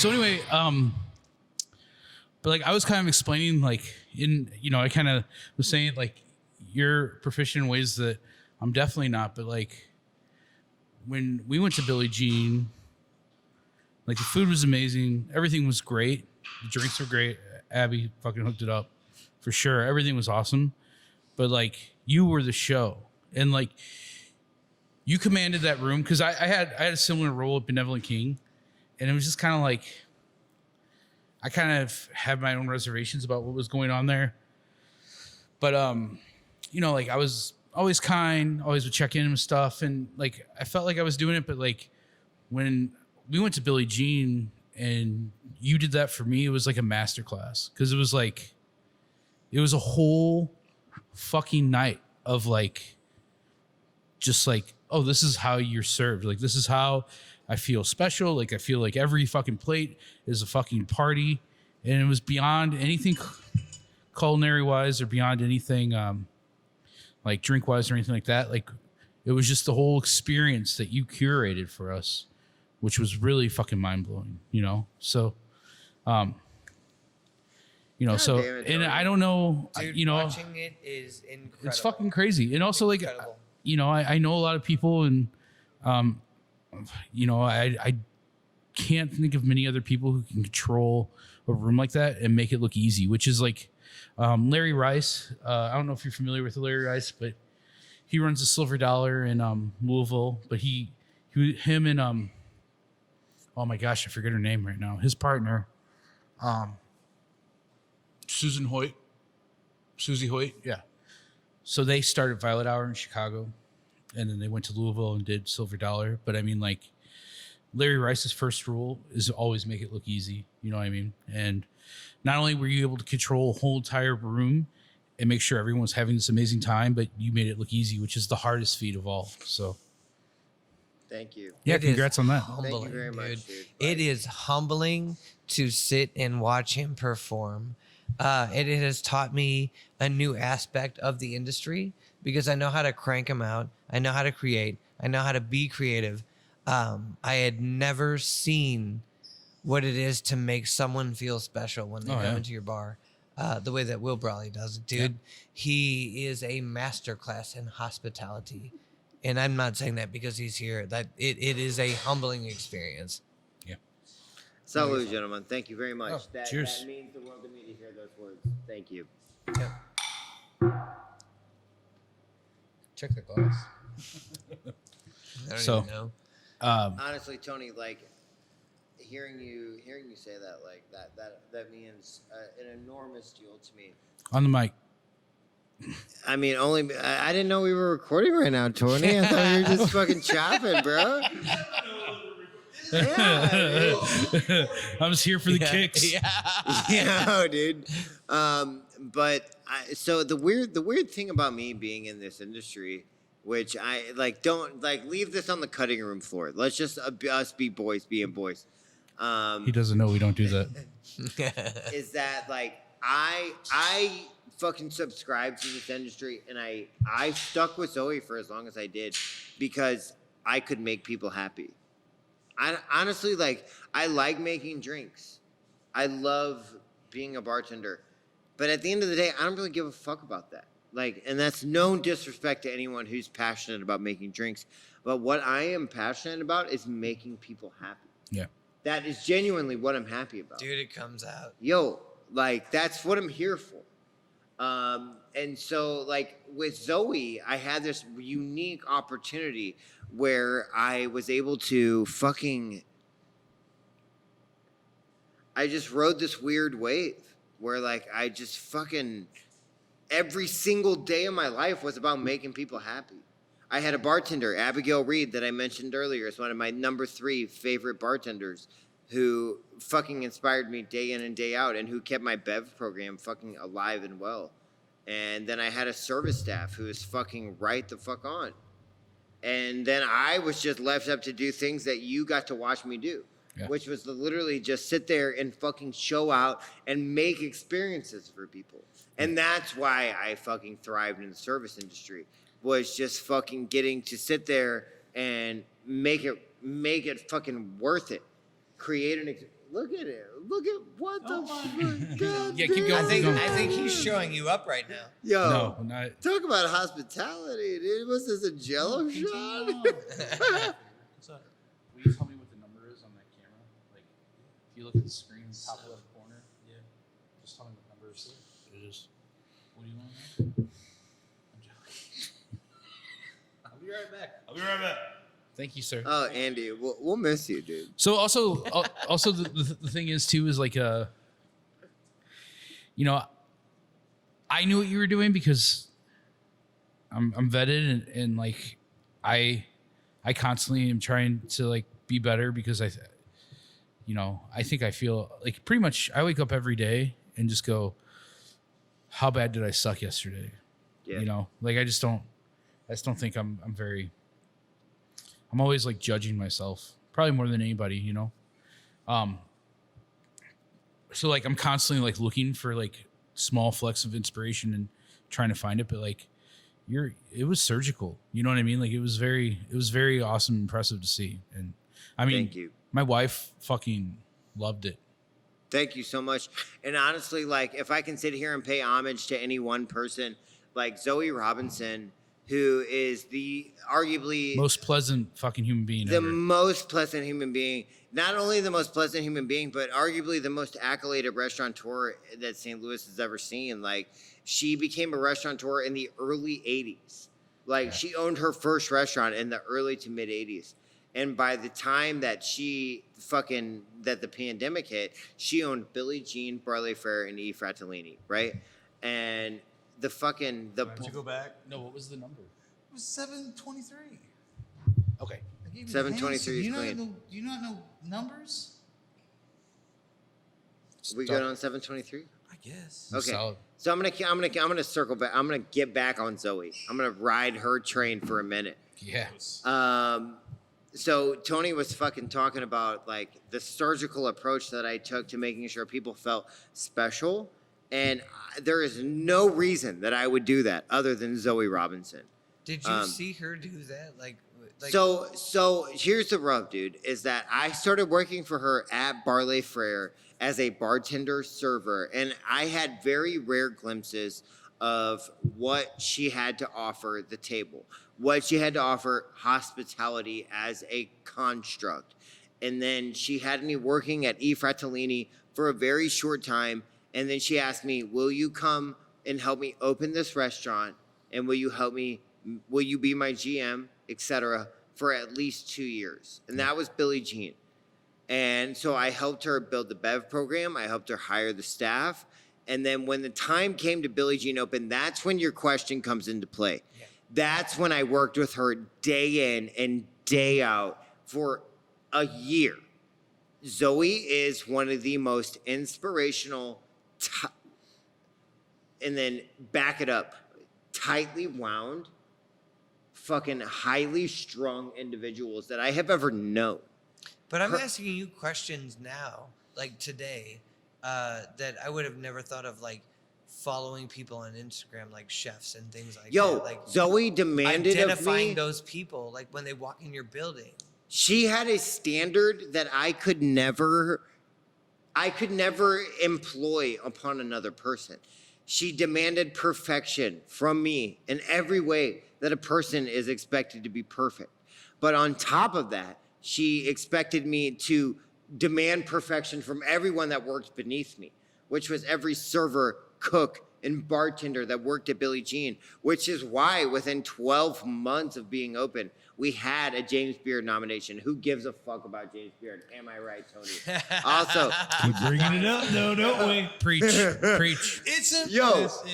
So anyway, but like I was kind of explaining, like I kind of was saying like you're proficient in ways that I'm definitely not. But like when we went to Billie Jean, like the food was amazing, everything was great, the drinks were great. Abby fucking hooked it up for sure. Everything was awesome, but like you were the show, and like you commanded that room because I had a similar role at Benevolent King, and it was just kind of like. I kind of had my own reservations about what was going on there. But, like I was always kind, always would check in and stuff. And like, I felt like I was doing it. But like when we went to Billie Jean and you did that for me, it was like a masterclass. Cause it was a whole fucking night of like, just like, oh, this is how you're served. Like, this is how I feel special. Like, I feel like every fucking plate is a fucking party. And it was beyond anything culinary wise or beyond anything like drink wise or anything like that. Like, it was just the whole experience that you curated for us, which was really fucking mind blowing, So, God so, damn it, and Tony. I don't know, Dude, watching it is incredible. it's fucking crazy. And also like, Incredible. I know a lot of people and, I can't think of many other people who can control a room like that and make it look easy, which is like Larry Rice. I don't know if you're familiar with Larry Rice, but he runs the Silver Dollar in Louisville. But him and oh my gosh, I forget her name right now. His partner, Susie Hoyt, yeah. So they started Violet Hour in Chicago, and then they went to Louisville and did Silver Dollar. But I mean, like, Larry Rice's first rule is always make it look easy. You know what I mean? And not only were you able to control a whole entire room and make sure everyone was having this amazing time, but you made it look easy, which is the hardest feat of all. So, Thank you. yeah, It congrats is on that. Humbling, Thank you very much, dude. It is humbling to sit and watch him perform. It has taught me a new aspect of the industry because I know how to crank them out. I know how to create. I know how to be creative. I had never seen what it is to make someone feel special when they come into your bar. The way that Wil Brawley does it, dude. Yeah. He is a masterclass in hospitality. And I'm not saying that because he's here. That it is a humbling experience. Yeah. Salud, gentlemen. Thank you very much. Oh, cheers. That means the world to me to hear those words. Thank you. Yeah. Check the glass. I don't So- even know. Honestly, Tony, like hearing you say that, like that means an enormous deal to me. On the mic. I mean, I didn't know we were recording right now, Tony. I thought you were just fucking chopping, bro. Yeah, I was here for the kicks. yeah, dude. So the weird thing about me being in this industry, which I like, don't like leave this on the cutting room floor. Let's just us be boys being boys. He doesn't know we don't do that. Is that like I fucking subscribed to this industry and I stuck with Zoe for as long as I did because I could make people happy. I honestly I like making drinks. I love being a bartender. But at the end of the day, I don't really give a fuck about that. Like, and that's no disrespect to anyone who's passionate about making drinks. But what I am passionate about is making people happy. Yeah. That is genuinely what I'm happy about. Dude, it comes out. Yo, like, that's what I'm here for. And so, like, with Zoe, I had this unique opportunity where I was able to I just rode this weird wave where, like, I just fucking, every single day of my life was about making people happy. I had a bartender, Abigail Reed, that I mentioned earlier, is one of my number 3 favorite bartenders, who fucking inspired me day in and day out and who kept my Bev program fucking alive and well. And then I had a service staff who was fucking right the fuck on. And then I was just left up to do things that you got to watch me do, which was to literally just sit there and fucking show out and make experiences for people. And that's why I fucking thrived in the service industry, was just fucking getting to sit there and make it fucking worth it. Create Look at it. Look at what the fuck. God Yeah, keep damn. going. I think he's showing you up right now. Yo, No, not. talk about hospitality, dude. Was this a Jello shot? Will you tell me what the number is on that camera? Like, if you look at the screen, top left corner. Yeah. Just tell me what number it is. It is. What do you want to know? I'm joking. I'll be right back. Thank you, sir. Oh, Andy, we'll miss you, dude. So also the thing is too is like you know, I knew what you were doing because I'm vetted and like I constantly am trying to like be better because I think I feel like pretty much I wake up every day and just go, how bad did I suck yesterday? Yeah. You know, like I just don't think I'm always like judging myself, probably more than anybody, you know? So like I'm constantly like looking for like small flecks of inspiration and trying to find it, but like it was surgical. You know what I mean? Like it was very awesome, impressive to see. And I mean, Thank you. My wife fucking loved it. Thank you so much. And honestly, like, if I can sit here and pay homage to any one person, like Zoe Robinson, who is the arguably Most pleasant fucking human being the ever. most pleasant human being, not only the most pleasant human being, but arguably the most accoladed restaurateur that St. Louis has ever seen. Like, she became a restaurateur in the early 80s. Like, she owned her first restaurant in the early to mid 80s. And by the time that that the pandemic hit, she owned Billie Jean, Brawley Fair, and E. Fratellini, right? And the Did you go back? No, what was the number? It was 723. Okay. I gave you the 723 answer. is Do clean. you not know numbers? we good on 723. I guess. Okay. Solid. So I'm gonna circle back. I'm gonna get back on Zoe. I'm gonna ride her train for a minute. Yeah. So Tony was fucking talking about like the surgical approach that I took to making sure people felt special, and there is no reason that I would do that other than Zoe Robinson. Did you see her do that? Like So here's the rub, dude, is that I started working for her at Barley Frere as a bartender server, and I had very rare glimpses of what she had to offer the table, what she had to offer hospitality as a construct. And then she had me working at E. Fratellini for a very short time, and then she asked me, will you come and help me open this restaurant, and will you be my GM, etc., for at least 2 years. And that was Billie Jean. And so I helped her build the Bev program. I helped her hire the staff. And then when the time came to Billie Jean Open, that's when your question comes into play. Yeah. That's when I worked with her day in and day out for a year. Zoe is one of the most inspirational, and then back it up, tightly wound, fucking highly strung individuals that I have ever known. But I'm asking you questions now, like today, that I would have never thought of, like following people on Instagram, like chefs and things like that. Like Zoe demanded of identifying me. those people, like when they walk in your building. She had a standard that I could never employ upon another person. She demanded perfection from me in every way that a person is expected to be perfect. But on top of that, she expected me to demand perfection from everyone that worked beneath me, which was every server, cook, and bartender that worked at Billie Jean, which is why within 12 months of being open, we had a James Beard nomination. Who gives a fuck about James Beard? Am I right, Tony? Also, Keep bringing it up. No, don't we? Preach. Preach.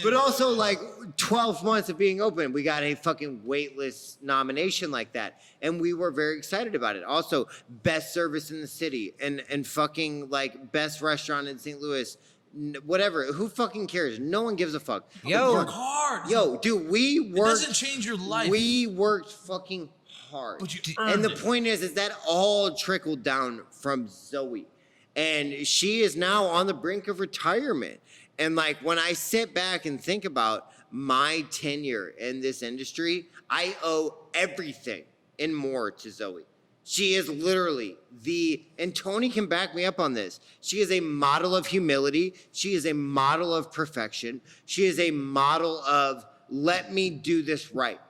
but also like 12 months of being open, we got a fucking waitlist nomination like that. And we were very excited about it. Also, best service in the city and fucking like best restaurant in St. Louis. Whatever. Who fucking cares? No one gives a fuck. Yo, Work hard. Yo, dude, we It worked. doesn't change your life. We worked fucking hard. But you And earned the it. point is that all trickled down from Zoe. And she is now on the brink of retirement. And like when I sit back and think about my tenure in this industry, I owe everything and more to Zoe. She is literally and Tony can back me up on this. She is a model of humility. She is a model of perfection. She is a model of, let me do this right.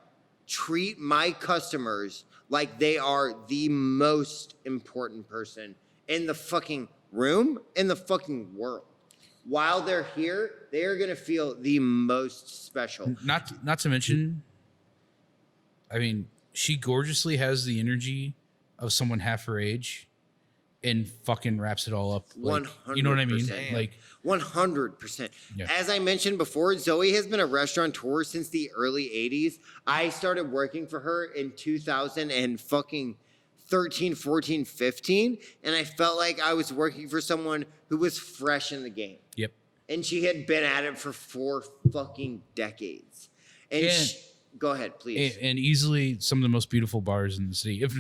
Treat my customers like they are the most important person in the fucking room, in the fucking world. While they're here, they are going to feel the most special. Not to mention, I mean, she gorgeously has the energy of someone half her age and fucking wraps it all up. Like, 100%. you know what I mean? Like 100%. Yeah. As I mentioned before, Zoe has been a restaurateur since the early 80s. I started working for her in 2013, 14, 15. And I felt like I was working for someone who was fresh in the game. Yep. And she had been at it for 4 fucking decades. And go ahead, please. And easily some of the most beautiful bars in the city. If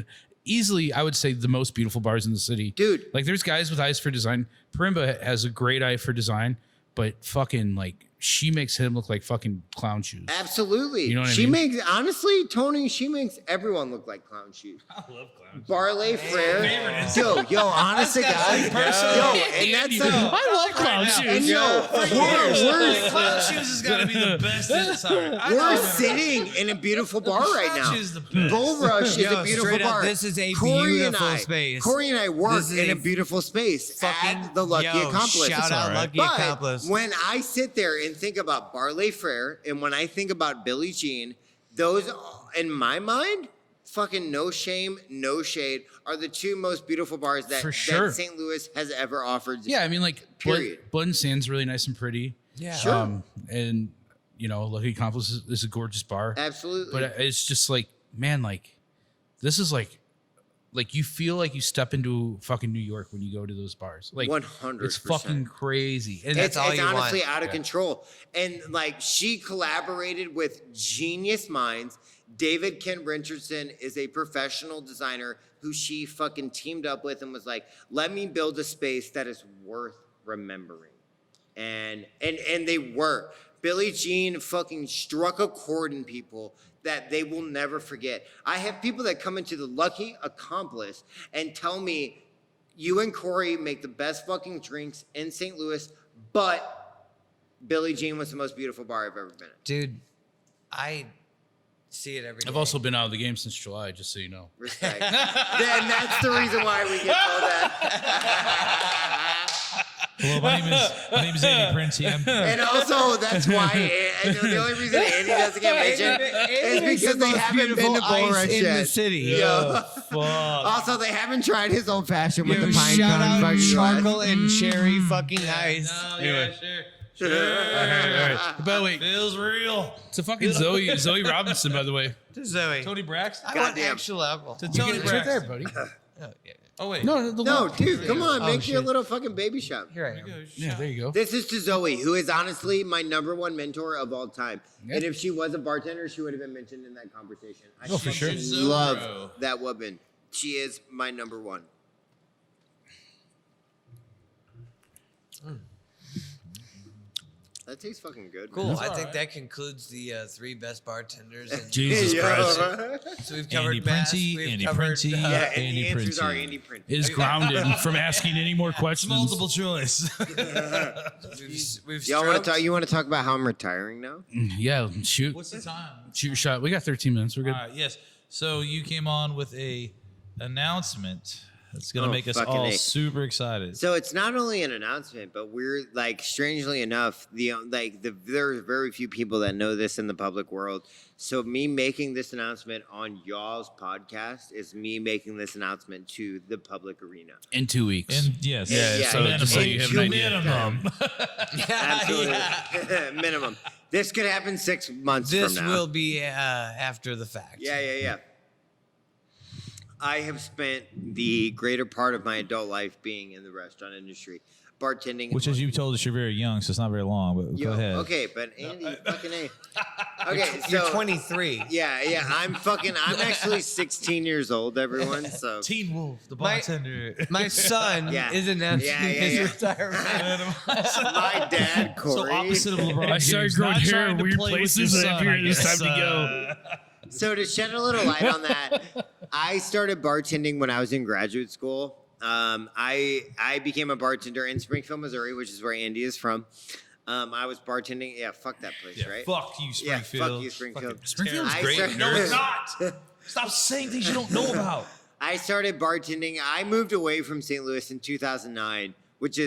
easily, I would say the most beautiful bars in the city. Dude. Like there's guys with eyes for design. Parimba has a great eye for design, but fucking like she makes him look like fucking clown shoes. Absolutely. You know what I she mean? makes, honestly, Tony, she makes everyone look like clown shoes. I love clowns. Barley Frere. Yo, honest to God. Yo, and that's I love clown and shoes. yo, we're Clown shoes has got to be the best. Sorry. we're sitting in a beautiful bar right now. Clown shoes is the best. Bull Rush is Yo, a beautiful straight up, bar. this is a Corey and beautiful I- space. Corey and I work This is in a a beautiful space at the Lucky yo, Accomplice. Shout out Lucky But Accomplice. when I sit there and think about Barley Frere and when I think about Billie Jean, those, in my mind, fucking no shame, no shade, are the 2 most beautiful bars that, For sure. that St. Louis has ever offered. Yeah, I mean like Period. Blood and Sand's really nice and pretty. Yeah. Sure. And you know, Lucky Accomplice is a gorgeous bar. Absolutely. But it's just like, man, like this is like you feel like you step into fucking New York when you go to those bars. Like 100%. it's fucking crazy. And It's, all it's you honestly want. out of control. And like she collaborated with genius minds. David Kent Richardson is a professional designer who she fucking teamed up with and was like, let me build a space that is worth remembering. And they were. Billie Jean fucking struck a chord in people that they will never forget. I have people that come into the Lucky Accomplice and tell me, you and Corey make the best fucking drinks in St. Louis, but Billie Jean was the most beautiful bar I've ever been in. Dude, I see it every day. I've also been out of the game since July, just so you know. Respect. And that's the reason why we get told that. Hello, my name is Andy Prince. And also, that's why, and the only reason Andy doesn't get mentioned is because they haven't been to Bull Rush in yet. the city. Yo. Fuck. Also, they haven't tried his old fashioned with Yo, the pine shout cone out fucking charcoal and cherry fucking ice. Yeah, sure. All right. By the way, Feels real. it's a fucking Zoe Robinson, by the way. To Zoe. Tony Braxton. I want Goddamn. actual alcohol. To Tony It's right there, Braxton. buddy. Oh, yeah. Oh wait. No, No, dude, come on, Oh, make your shit. little fucking baby shop. Here I am. Yeah, there you go. This is to Zoe, who is honestly my #1 mentor of all time. Yeah. And if she was a bartender, she would have been mentioned in that conversation. I Oh, for sure. fucking love that woman. She is my #1. That tastes fucking good. Cool. That's I all think right. that concludes the 3 best bartenders. And Jesus Yo. Christ. so we've covered Andy Bass, Princey, we've Andy covered, Princey. Yeah, and Andy the answers Princey. are Andy Prince. Is grounded from asking any more questions. Multiple choice. we've Y'all want to stroked- talk? You want to talk about how I'm retiring now? Yeah, shoot. What's the time? Shoot your shot. We got 13 minutes. We're good. All right, yes. So you came on with a announcement that's gonna Oh, make us fucking all A. super excited. So it's not only an announcement, but we're like, strangely enough, there are very few people that know this in the public world. So me making this announcement on y'all's podcast is me making this announcement to the public arena. In 2 weeks. And yes, Yeah, so just so you have an idea. minimum. Absolutely, minimum. This could happen 6 months This from now. will be after the fact. Yeah. I have spent the greater part of my adult life being in the restaurant industry, bartending. Which, as you told us, you're very young, so it's not very long. But Yo, go ahead. okay, but Andy, fucking A. Okay, so You're 23. Yeah, I'm actually 16 years old, everyone. So Teen Wolf, the My- bartender. My son Yeah. is announcing Yeah, his yeah. retirement. my dad, Corey. So opposite of LeBron. I started James, growing not hair trying in to weird play with places, your and I son, figured it's guess. time to go. So to shed a little light on that, I started bartending when I was in graduate school. I became a bartender in Springfield, Missouri, which is where Andy is from. I was bartending. Yeah, fuck that place, right? Fuck you, Yeah, Springfield. fuck you, Springfield. Springfield's I great. started- No, it's not. Stop saying things you don't know about. I started bartending. I moved away from St. Louis in 2009, which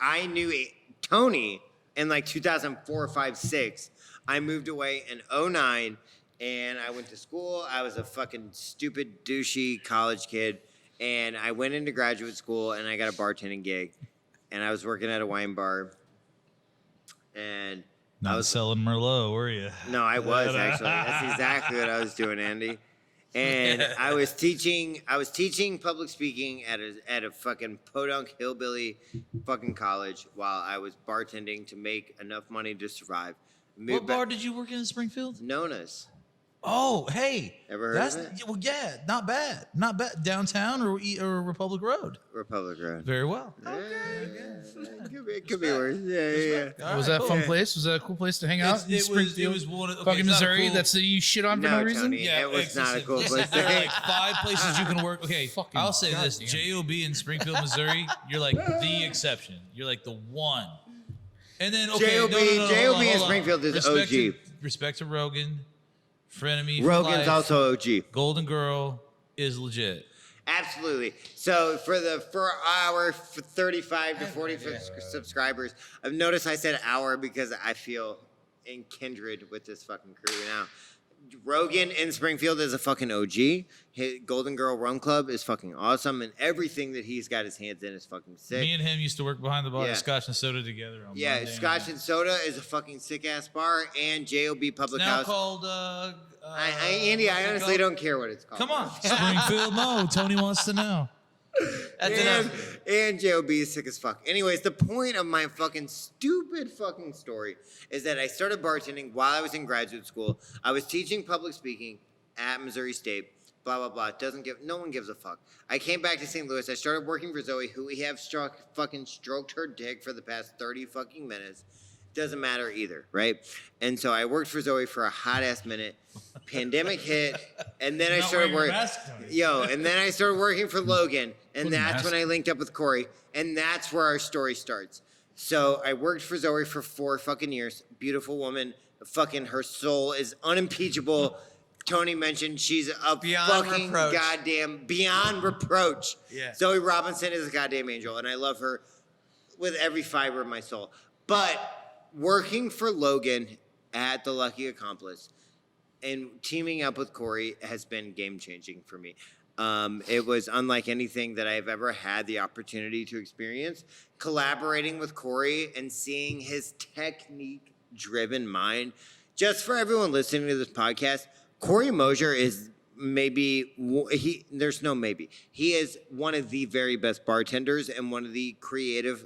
I knew Tony in like 2004, 5, 6. I moved away in 2009, and I went to school. I was a fucking stupid, douchey college kid, and I went into graduate school, and I got a bartending gig, and I was working at a wine bar, and Not I was selling Merlot, were you? No, I was actually. That's exactly what I was doing, Andy. And I was teaching public speaking at a fucking podunk hillbilly fucking college while I was bartending to make enough money to survive. What bar did you work in Springfield? Nona's. Oh, hey. Ever heard of it? Well, yeah, not bad. Not bad. Downtown or Republic Road. Republic Road. Very well. It could be worse. Yeah. All Was right, that a cool. fun place? Was that a cool place to hang out? in It Springfield? was one of fucking it's not a Missouri. cool- That's you shit on for no No, reason. Tony. It was not a cool place to There are hang. like 5 places you can work. Okay, Fucking I'll say this: goddamn. JOB in Springfield, Missouri. You're like the exception. You're like the one. And then okay, JOB no, hold JOB on, in hold on. Springfield is Respect OG. To, respect to Rogan, frenemy. for Rogan's life. also OG. Golden Girl is legit. Absolutely. So for our 35 to 40 subscribers, I've noticed I said hour because I feel in kindred with this fucking crew now. Rogan in Springfield is a fucking OG. His Golden Girl Rum Club is fucking awesome, and everything that he's got his hands in is fucking sick. Me and him used to work behind the bar Yeah. at Scotch and Soda together. On Yeah, Monday Scotch night. and Soda is a fucking sick ass bar, and JOB It's Public now House. called. Andy, I what's it honestly called? don't care what it's called. Come on, Springfield Mo. Tony wants to know. That's enough. And JOB is sick as fuck. Anyways, the point of my fucking stupid fucking story is that I started bartending while I was in graduate school. I was teaching public speaking at Missouri State. Blah blah blah. No one gives a fuck. I came back to St. Louis. I started working for Zoe, who we have stroked her dick for the past 30 fucking minutes. Doesn't matter either, right? And so I worked for Zoe for a hot ass minute. Pandemic hit, and then I Not started wearing your working. mask, Tony. And then I started working for Logan, and Put a that's when mask. I linked up with Corey, and that's where our story starts. So I worked for Zoe for 4 fucking years. Beautiful woman, fucking her soul is unimpeachable. Tony mentioned she's a Beyond fucking reproach. goddamn beyond reproach. Yeah. Zoe Robinson is a goddamn angel, and I love her with every fiber of my soul. But working for Logan at the Lucky Accomplice and teaming up with Corey has been game changing for me. It was unlike anything that I've ever had the opportunity to experience. Collaborating with Corey and seeing his technique driven mind. Just for everyone listening to this podcast, Corey Moszer is there's no maybe. He is one of the very best bartenders and one of the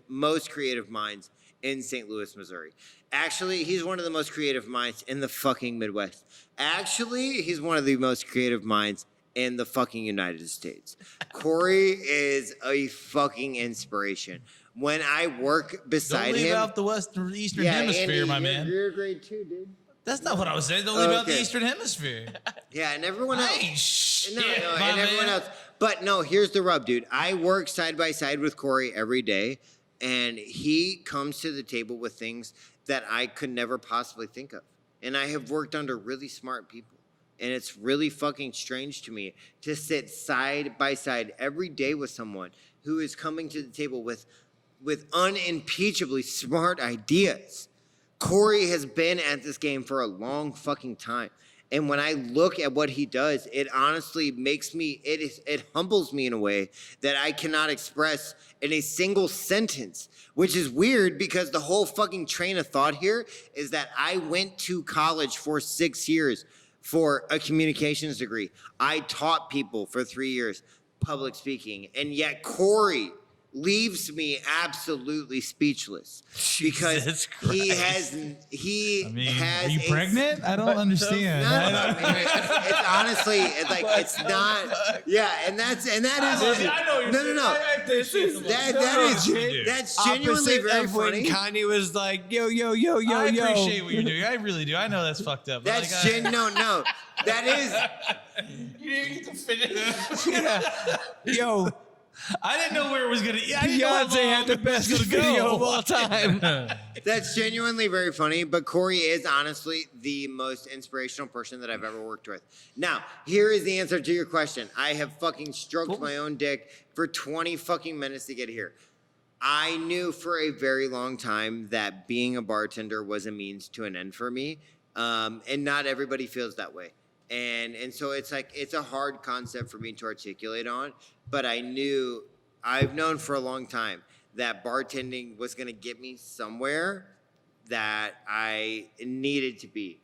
most creative minds in St. Louis, Missouri. Actually, he's one of the most creative minds in the fucking Midwest. Actually, he's one of the most creative minds in the fucking United States. Corey is a fucking inspiration. When I work beside Don't leave him, out the Western Eastern Hemisphere, Andy, my man. You're grade 2, dude. That's not what I was saying. Don't leave out the Okay. Eastern Hemisphere. Yeah, and everyone else. Hey, shit, No, my and everyone man. else. But no, here's the rub, dude. I work side by side with Corey every day, and he comes to the table with things that I could never possibly think of. And I have worked under really smart people. And it's really fucking strange to me to sit side by side every day with someone who is coming to the table with unimpeachably smart ideas. Corey has been at this game for a long fucking time. And when I look at what he does, it honestly it humbles me in a way that I cannot express in a single sentence, which is weird because the whole fucking train of thought here is that I went to college for 6 years for a communications degree. I taught people for 3 years public speaking, and yet Corey leaves me absolutely speechless because Jesus he Christ. has are you a- pregnant? I don't understand. No, I mean, it's honestly like it's not. Yeah, and that is. I know what you're saying. No. I appreciate the That's genuinely Opposite very of when funny. Kanye was like, yo. I appreciate what you're doing. I really do. I know that's fucked up. but That's like, no. That is. You didn't get to finish. Yeah. Yo, I didn't know where it was gonna. I didn't know how Beyonce had the long it was best gonna video go. of all time. That's genuinely very funny, but Corey is honestly the most inspirational person that I've ever worked with. Now, here is the answer to your question. I have fucking stroked my own dick for 20 fucking minutes to get here. I knew for a very long time that being a bartender was a means to an end for me, and not everybody feels that way. And so it's like it's a hard concept for me to articulate on, but I've known for a long time that bartending was going to get me somewhere that I needed to be.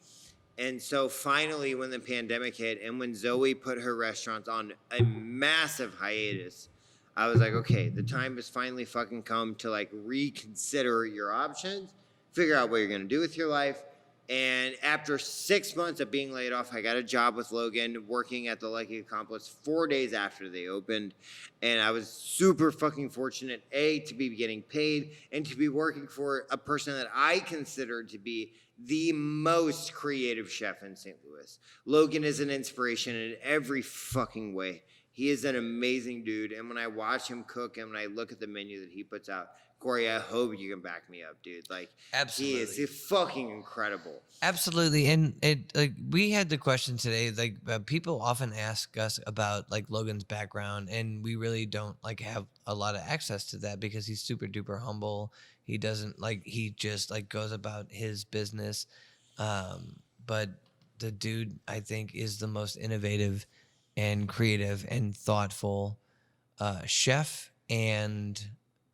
And so finally, when the pandemic hit and when Zoe put her restaurants on a massive hiatus, I was like, okay, the time has finally fucking come to like reconsider your options, figure out what you're going to do with your life. And after 6 months of being laid off, I got a job with Logan working at the Lucky Accomplice 4 days after they opened. And I was super fucking fortunate, to be getting paid and to be working for a person that I consider to be the most creative chef in St. Louis. Logan is an inspiration in every fucking way. He is an amazing dude. And when I watch him cook and when I look at the menu that he puts out, Corey, I hope you can back me up, dude. Like, Absolutely. he's fucking incredible. Absolutely, and it like we had the question today. Like people often ask us about like Logan's background, and we really don't like have a lot of access to that because he's super duper humble. He doesn't like he just like goes about his business. But the dude, I think, is the most innovative and creative and thoughtful chef and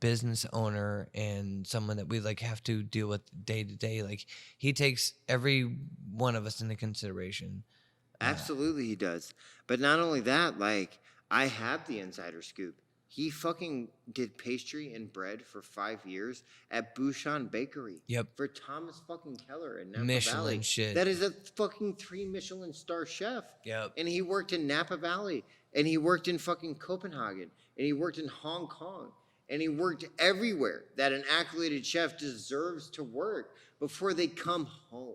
business owner and someone that we like have to deal with day to day. Like he takes every one of us into consideration. Absolutely, he does. But not only that, like I have the insider scoop. He fucking did pastry and bread for 5 years at Bouchon Bakery. Yep. For Thomas fucking Keller in Napa Michelin Valley. shit. That is a fucking 3 Michelin star chef. Yep. And he worked in Napa Valley. And he worked in fucking Copenhagen. And he worked in Hong Kong. And he worked everywhere that an accoladed chef deserves to work before they come home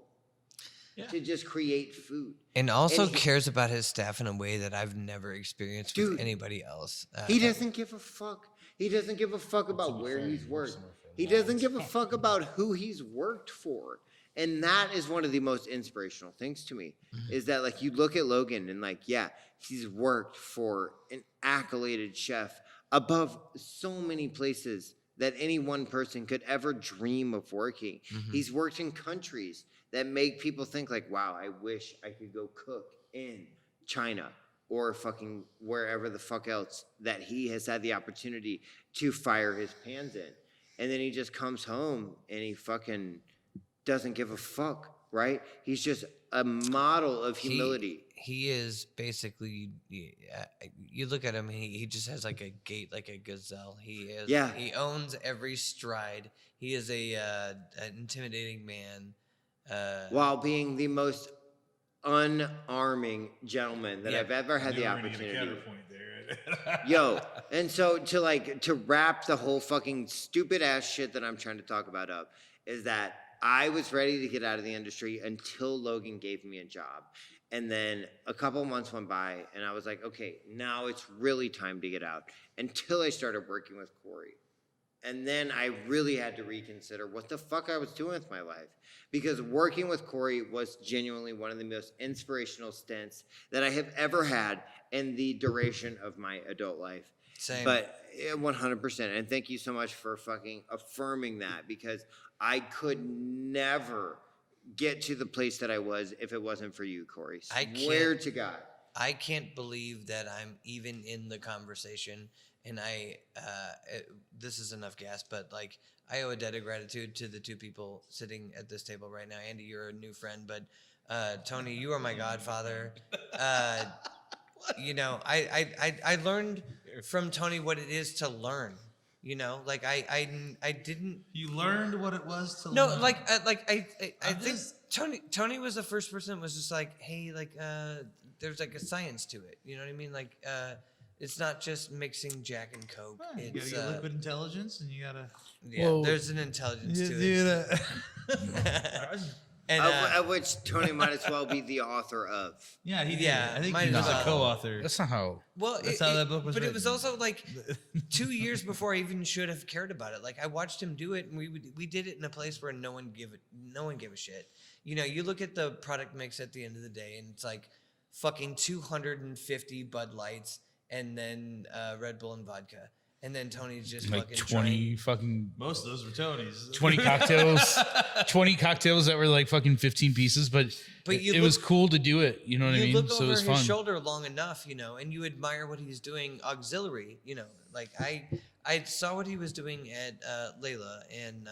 to just create food. And also And he- cares about his staff in a way that I've never experienced with Dude, anybody else. He doesn't give a fuck. He doesn't give a fuck about where he's worked. He doesn't give a fuck about who he's worked for. And that is one of the most inspirational things to me is that like you look at Logan and like, yeah, he's worked for an accoladed chef above so many places that any one person could ever dream of working. He's worked in countries that make people think like, wow, I wish I could go cook in China or fucking wherever the fuck else that he has had the opportunity to fire his pans in. And then he just comes home and he fucking doesn't give a fuck, right? He's just a model of humility. He is basically, you look at him, he just has like a gait like a gazelle. He is, he owns every stride. He is an intimidating man. While being the most unarming gentleman that I've ever had the opportunity. Yo, and so to wrap the whole fucking stupid ass shit that I'm trying to talk about up is that I was ready to get out of the industry until Logan gave me a job. And then a couple months went by and I was like, okay, now it's really time to get out until I started working with Corey. And then I really had to reconsider what the fuck I was doing with my life. Because working with Corey was genuinely one of the most inspirational stints that I have ever had in the duration of my adult life. Same. But 100%. And thank you so much for fucking affirming that because I could never get to the place that I was if it wasn't for you, Corey. Swear to God. I can't believe that I'm even in the conversation. And this is enough gas, but like I owe a debt of gratitude to the two people sitting at this table right now. Andy, you're a new friend, but Tony, you are my godfather. You know, I learned from Tony what it is to learn. You know, like I didn't. You learned what it was to No, learn. I I'm think just- Tony was the first person that was just like, hey, like there's like a science to it. You know what I mean? Like it's not just mixing Jack and Coke. You It's gotta get liquid intelligence, and you gotta. yeah, Well, there's an intelligence to do it. that. And Of which Tony might as well be the author of. Yeah, he did. Yeah, I think might he was as a well. co-author. That's not how. well, That's how that book was But it was written. also like 2 years before I even should have cared about it. Like I watched him do it, and we did it in a place where no one gave a shit. You know, you look at the product mix at the end of the day, and it's like fucking 250 Bud Lights, and then Red Bull and vodka, and then Tony's just Like fucking 20 fucking Most of those were Tony's. 20 cocktails, 20 cocktails that were like fucking 15 pieces, but you it was cool to do it. You know what I you mean? look So it over was his fun. shoulder long enough, you know, and you admire what he's doing auxiliary, you know. Like I saw what he was doing at Layla, and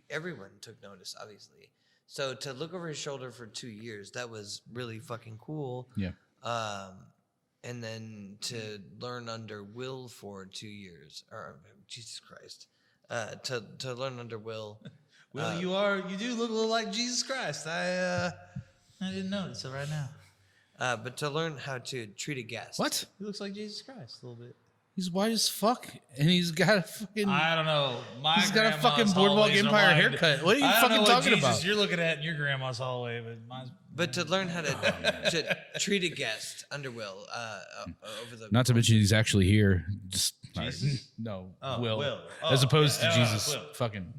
everyone took notice, obviously. So to look over his shoulder for 2 years, that was really fucking cool. Yeah. And then to learn under Will for 2 years, or Jesus Christ, to learn under Will. Well, you do look a little like Jesus Christ. I didn't notice it right now. But to learn how to treat a guest. What? He looks like Jesus Christ a little bit. He's white as fuck, and he's got a fucking. I don't know. He's got a fucking Boardwalk Empire haircut. What are you I don't fucking know what talking Jesus about? You're looking at in your grandma's hallway, but mine's. But to learn how to treat a guest under Will over the Not to mention he's actually here. Just Jesus? no, Oh, Will, Will. as Oh, opposed yeah, to Jesus. Will. Fucking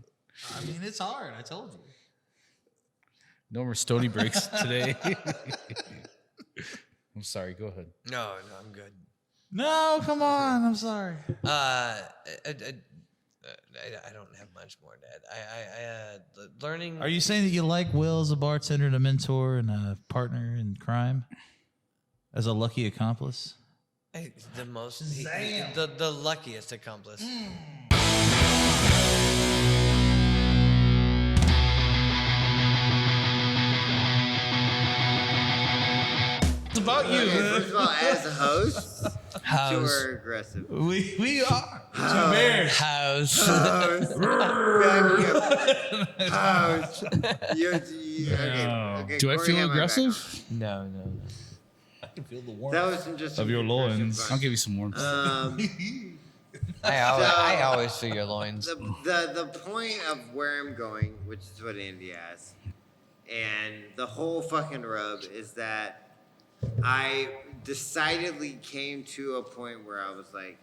I mean, it's hard. I told you. no more Stony breaks today. I'm sorry. Go ahead. no, I'm good. No, come on. I'm sorry. I don't have much more to add. Learning. Are you saying that you like Will as a bartender and a mentor and a partner in crime? As a lucky accomplice? The most the luckiest accomplice? It's about Okay, first of all, as a host, you House. are aggressive. We are. Two bears. House. House. House. Okay, Do I Corey, feel have my aggressive? No. I can feel the back. warmth. That was just Of your loins. I'll give you some warmth. I always feel your loins. The point of where I'm going, which is what Andy asked, and the whole fucking rub is that I decidedly came to a point where I was like,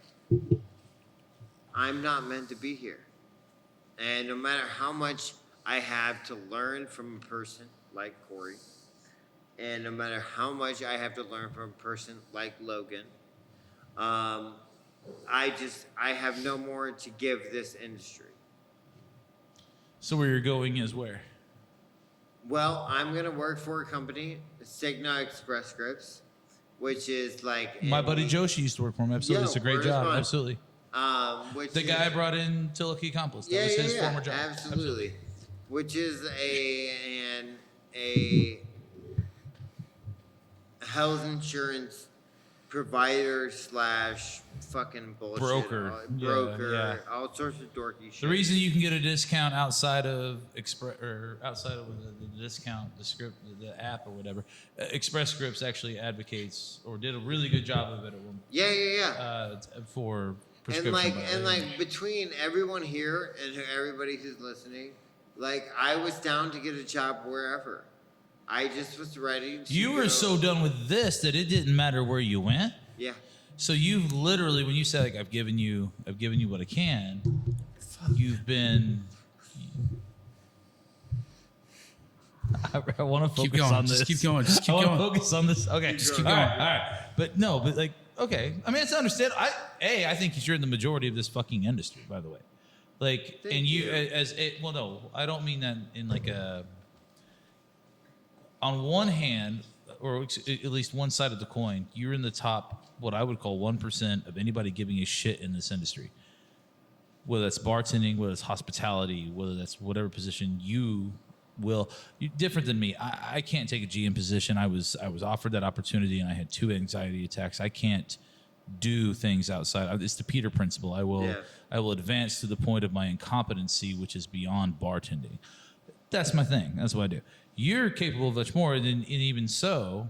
I'm not meant to be here. And no matter how much I have to learn from a person like Corey, and no matter how much I have to learn from a person like Logan, I have no more to give this industry. So where you're going is where? Well, I'm gonna work for a company, Cigna Express Scripts, which is like My buddy Joshi used to work for him. Absolutely. Yeah, It's a great word is job. bond. Absolutely. Which The is, guy I brought in to Lucky Accomplice. That was his former job. Absolutely. Which is a health insurance provider / fucking bullshit. Broker. Broker. Yeah. All sorts of dorky shit. The reason you can get a discount outside of outside of the discount, the script, the app or whatever, Express Scripts actually advocates or did a really good job of it at one Yeah. for And prescription. like between everyone here and everybody who's listening, like I was down to get a job wherever. I just was ready to You were go. so done with this that it didn't matter where you went. Yeah. So you've literally, when you say like I've given you what I can, you've been. I want to Keep focus going. on this. Just keep going. Just keep I want to going. focus on this. Okay, Keep going. All right. But like, okay. I mean, it's understandable. I think you're in the majority of this fucking industry, by the way. Like, Thank and you you. as it. Well, no, I don't mean that in like a. On one hand, or at least one side of the coin, you're in the top, what I would call 1% of anybody giving a shit in this industry. Whether that's bartending, whether it's hospitality, whether that's whatever position you will. You're different than me. I can't take a GM position. I was offered that opportunity and I had 2 anxiety attacks. I can't do things outside. It's the Peter principle. I will Yeah. advance to the point of my incompetency, which is beyond bartending. That's my thing. That's what I do. You're capable of much more, and even so,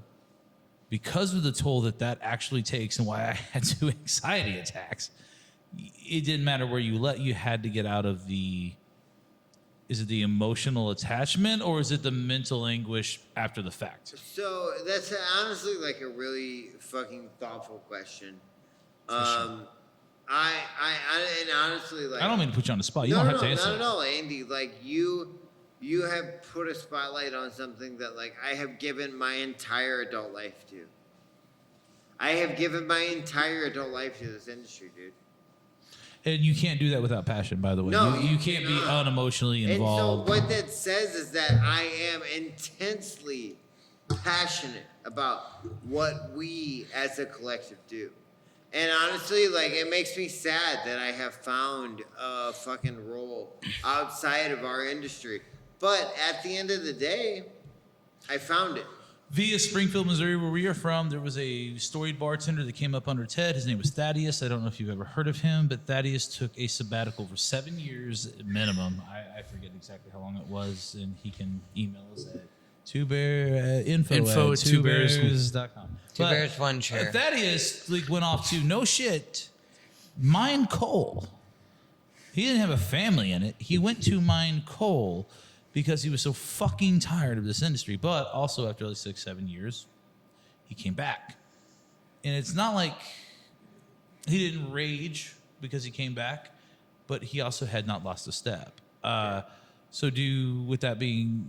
because of the toll that actually takes, and why I had 2 anxiety attacks, it didn't matter where you had to get out of the. Is it the emotional attachment, or is it the mental anguish after the fact? So that's honestly like a really fucking thoughtful question. sure. I and honestly, like, I don't mean to put you on the spot. You don't have to answer. Not at all, Andy. Like you have put a spotlight on something that like I have given my entire adult life to. I have given my entire adult life to this industry, dude. And you can't do that without passion, by the way. No, you can't be unemotionally involved. And so what that says is that I am intensely passionate about what we as a collective do. And honestly, like, it makes me sad that I have found a fucking role outside of our industry. But at the end of the day, I found it. Via Springfield, Missouri, where we are from, there was a storied bartender that came up under Ted. His name was Thaddeus. I don't know if you've ever heard of him, but Thaddeus took a sabbatical for 7 years minimum. I forget exactly how long it was, and he can email us at info at twobears.com. Two bears, one chair. Thaddeus went off to, no shit, mine coal. He didn't have a family in it. He went to mine coal because he was so fucking tired of this industry. But also after like 6-7 years, he came back. And it's not like he didn't rage because he came back, but he also had not lost a step. So with that being,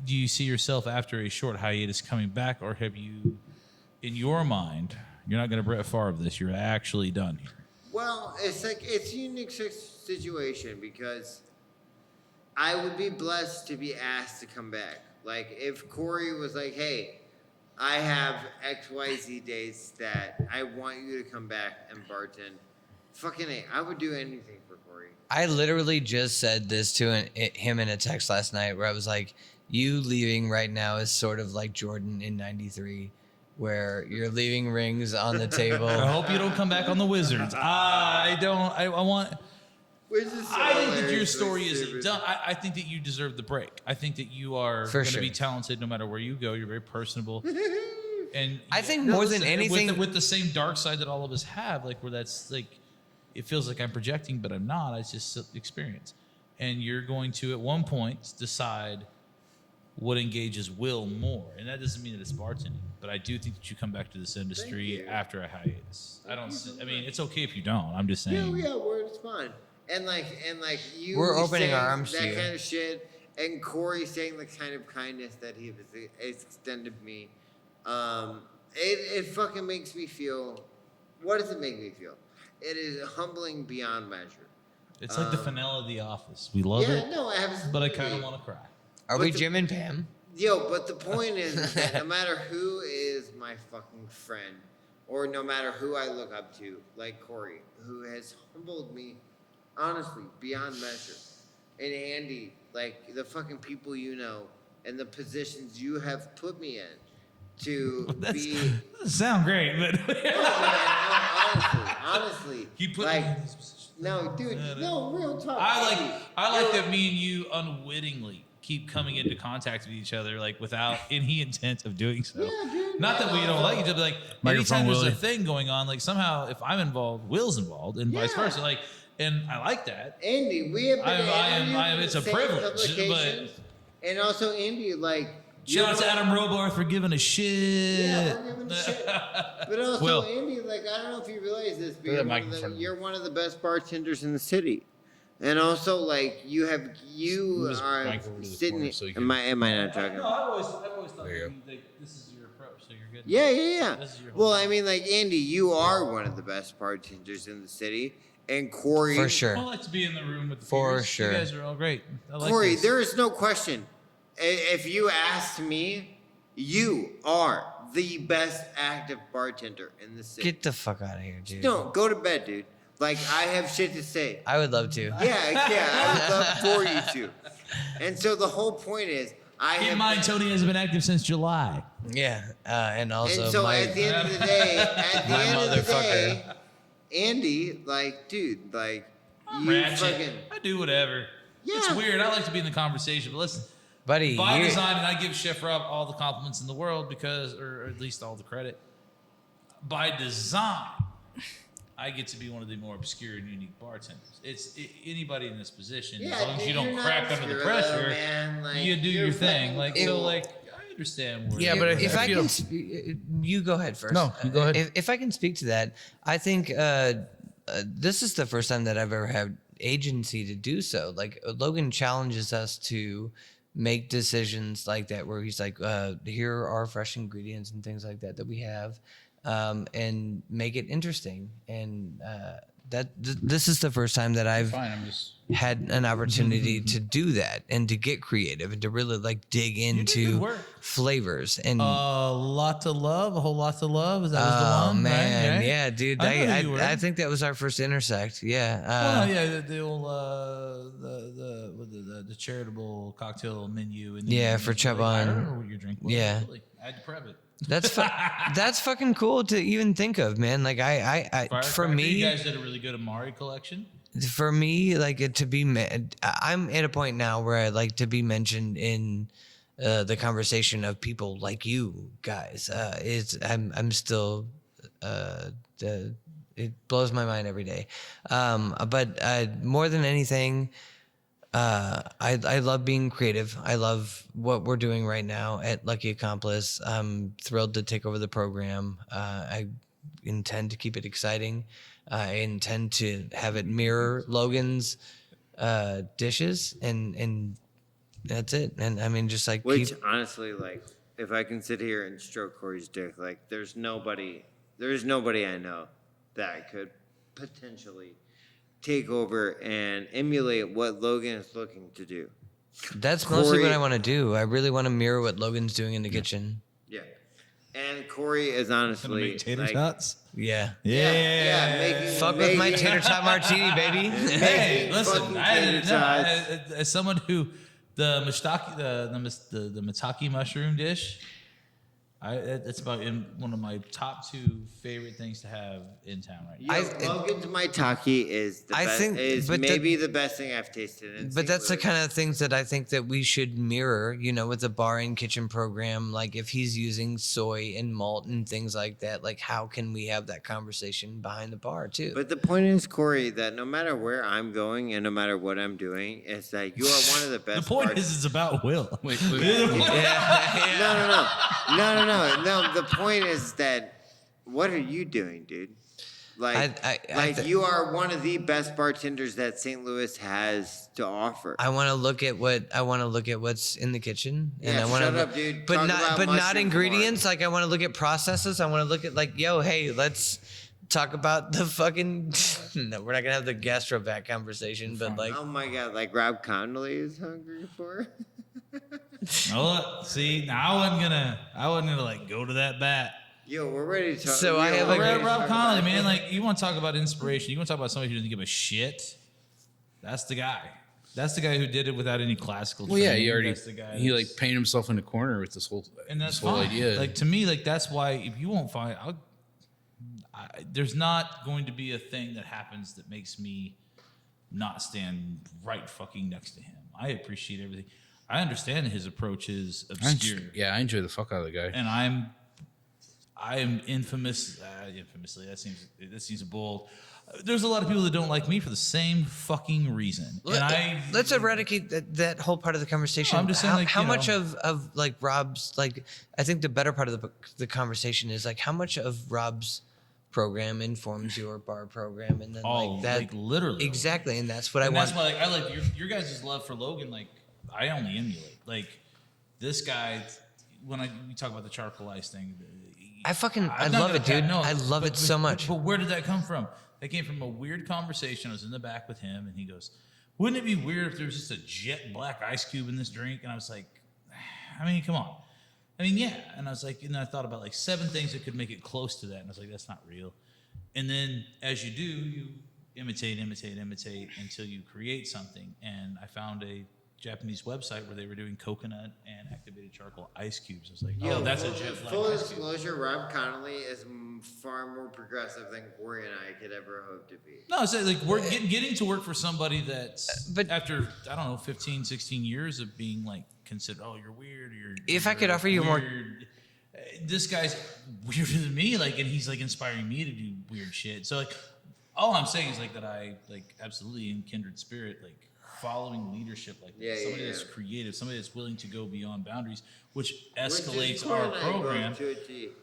do you see yourself after a short hiatus coming back, or have you, in your mind, you're not going to Brett Favre this, you're actually done here? Well, it's a unique situation because I would be blessed to be asked to come back. Like, if Corey was like, hey, I have XYZ dates that I want you to come back and bartend, fucking A, I would do anything for Corey. I literally just said this to him in a text last night where I was like, you leaving right now is sort of like Jordan in 93, where you're leaving rings on the table. I hope you don't come back on the Wizards. I want... I think that your story isn't done. I think that you deserve the break. I think that you are going to be talented no matter where you go. You're very personable. And I think more than anything... With the same dark side that all of us have, like where that's like, it feels like I'm projecting, but I'm not. It's just experience. And you're going to, at one point, decide what engages Will more. And that doesn't mean that it's bartending, but I do think that you come back to this industry after a hiatus. I mean, it's okay if you don't. I'm just saying. Yeah, it's fine. And like you, we're opening our arms that to you. Kind of shit, and Corey saying the kind of kindness that he has extended me. It fucking makes me feel. What does it make me feel? It is humbling beyond measure. It's like the finale of The Office. We love it. No, absolutely. But I kind of want to cry. Are we Jim and Pam? But the point is that no matter who is my fucking friend, or no matter who I look up to, like Corey, who has humbled me. Honestly, beyond measure. And Andy, like the fucking people you know and the positions you have put me in to be. Sound great, but honestly, he put like, me in this position. No, dude, no, real talk. I like that me and you unwittingly keep coming into contact with each other, like without any intent of doing so. Yeah, dude. Not that we don't like each other, but like Microphone anytime there's Willie. a thing going on, like somehow if I'm involved, Will's involved, and vice versa. Like, and I like that. Andy, we have been it's a privilege, but and also Andy, like shout out to Adam Robarth for giving a shit. Yeah, we're giving a shit. But also Will. Andy, like I don't know if you realize this, Look at but that you're one of the best bartenders in the city. And also, like you are sitting. Am I not talking? No, I've always thought that this is your approach, so you're good. Yeah. This is your Well, I mean, like Andy, you are one of the best bartenders in the city, and Corey, For sure. I like to be in the room with the For peers. sure. You guys are all great. I like Corey, this. there is no question. If you asked me, you are the best active bartender in the city. Get the fuck out of here, dude. No, go to bed, dude. Like I have shit to say. I would love to. Yeah, I would love for you to. And so the whole point is, Keep in mind, Tony hasn't been active since July. Yeah, and also And so my at the end of the day, my motherfucker. Andy, like, dude, like, you Ratchet. fucking, I do whatever. It's Yeah. weird. I like to be in the conversation, but listen, buddy. by design, and I give Chef Rob all the compliments in the world because, or at least all the credit. By design, I get to be one of the more obscure and unique bartenders. Anybody in this position, as long as you don't you're not crack under the obscure, pressure, though, man. Like, you do you're your thing. fucking Like cool. so, like I understand. Where Yeah, you're but at. If I feel- can, you go ahead first. No, you go ahead. If I can speak to that, I think this is the first time that I've ever had agency to do so. Like Logan challenges us to make decisions like that, where he's like, "Here are fresh ingredients and things like that we have, and make it interesting." And this is the first time that I've Fine, I'm just. had an opportunity to do that and to get creative and to really like dig did good into work. flavors and. A lot to love, a whole lot to love. Is that was the Oh one? man, right? yeah, dude. I know you were. I think that was our first intersect. Yeah. Oh yeah, the old the charitable cocktail menu and Yeah, for I Chabon. remember what your drink was. Yeah. Absolutely. I had to prep it. That's fucking cool to even think of, man. Like I for Firecracker, me, you guys did a really good Amari collection. like it to be. I'm at a point now where I like to be mentioned in the conversation of people like you guys. I'm still. It blows my mind every day. But more than anything. I love being creative. I love what we're doing right now at Lucky Accomplice. I'm thrilled to take over the program. I intend to keep it exciting. I intend to have it mirror Logan's dishes, and that's it. And I mean, just like Which honestly, like, if I can sit here and stroke Corey's dick, like, there's nobody I know that could potentially take over and emulate what Logan is looking to do. that's mostly what Corey- I want to do. I really want to mirror what Logan's doing in the kitchen. Yeah. And Corey is honestly like, tots. Yeah. Yeah, making Fuck with my tater tot martini, baby. Hey, listen, fucking I tater didn't know. tots. As someone who the maitake mushroom dish, it's about one of my top 2 favorite things to have in town right now. Logan's maitake is the I best, think- is but maybe the best thing I've tasted. In But St. that's the Louis. kind of things that I think that we should mirror, with the bar and kitchen program. Like if he's using soy and malt and things like that, like how can we have that conversation behind the bar too? But the point is, Corey, that no matter where I'm going and no matter what I'm doing, it's like you are one of the best. The point bars- is, it's about Will. Wait. No. The point is that what are you doing, dude? Like, you are one of the best bartenders that St. Louis has to offer. I want to look at what's in the kitchen, and Yeah, I want shut to, up, dude. but Talk not about not mushroom ingredients. Like I want to look at processes. I want to look at like, yo, hey, let's talk about the fucking. No, we're not gonna have the gastrovac conversation, but like, Oh my God! Like Rob Connolly is hungry for. Oh, see, now I wasn't gonna like go to that bat. Yo, we're ready to talk. So I have we're a- ready to Rob talk Connolly, about- man, like you want to talk about inspiration. You want to talk about somebody who doesn't give a shit. That's the guy. That's the guy who did it without any classical. Well, yeah, training. That's the guy. he that's- like painted himself in a corner with this whole and that's this whole fine. idea. Like to me, like that's why if you won't find, there's not going to be a thing that happens that makes me not stand right fucking next to him. I appreciate everything. I understand his approach is obscure, I enjoy the fuck out of the guy. and I am infamously. That seems bold. There's a lot of people that don't like me for the same fucking reason, and let's eradicate that whole part of the conversation. I'm just saying, like, how you much know. of like Rob's, like, I think the better part of the conversation is like how much of Rob's program informs your bar program, and then like that, like literally exactly, and that's what And I that's want. why, like, I like your guys' love for Logan. Like, I only emulate. Like, this guy, when we talk about the charcoal ice thing, I I'm not love gonna it, dude. no, I love it so much. But where did that come from? That came from a weird conversation. I was in the back with him, and he goes, "Wouldn't it be weird if there was just a jet black ice cube in this drink?" And I was like, "I mean, come on." I mean, yeah. And I was like, and I thought about like 7 things that could make it close to that, and I was like, that's not real. And then as you do, you imitate until you create something. And I found a Japanese website where they were doing coconut and activated charcoal ice cubes. I was like, Yo, oh, that's a full, Jet full Black ice cube. disclosure, Rob Connolly is far more progressive than Corey and I could ever hope to be. No, it's like we're getting to work for somebody that's, but- after, I don't know, 15, 16 years of being like considered, oh, you're weird. If I could offer you more- This guy's weirder than me, like, and he's like inspiring me to do weird shit. So like, all I'm saying is like that I like absolutely in kindred spirit, like following leadership, like somebody that's creative, somebody that's willing to go beyond boundaries, which escalates our program.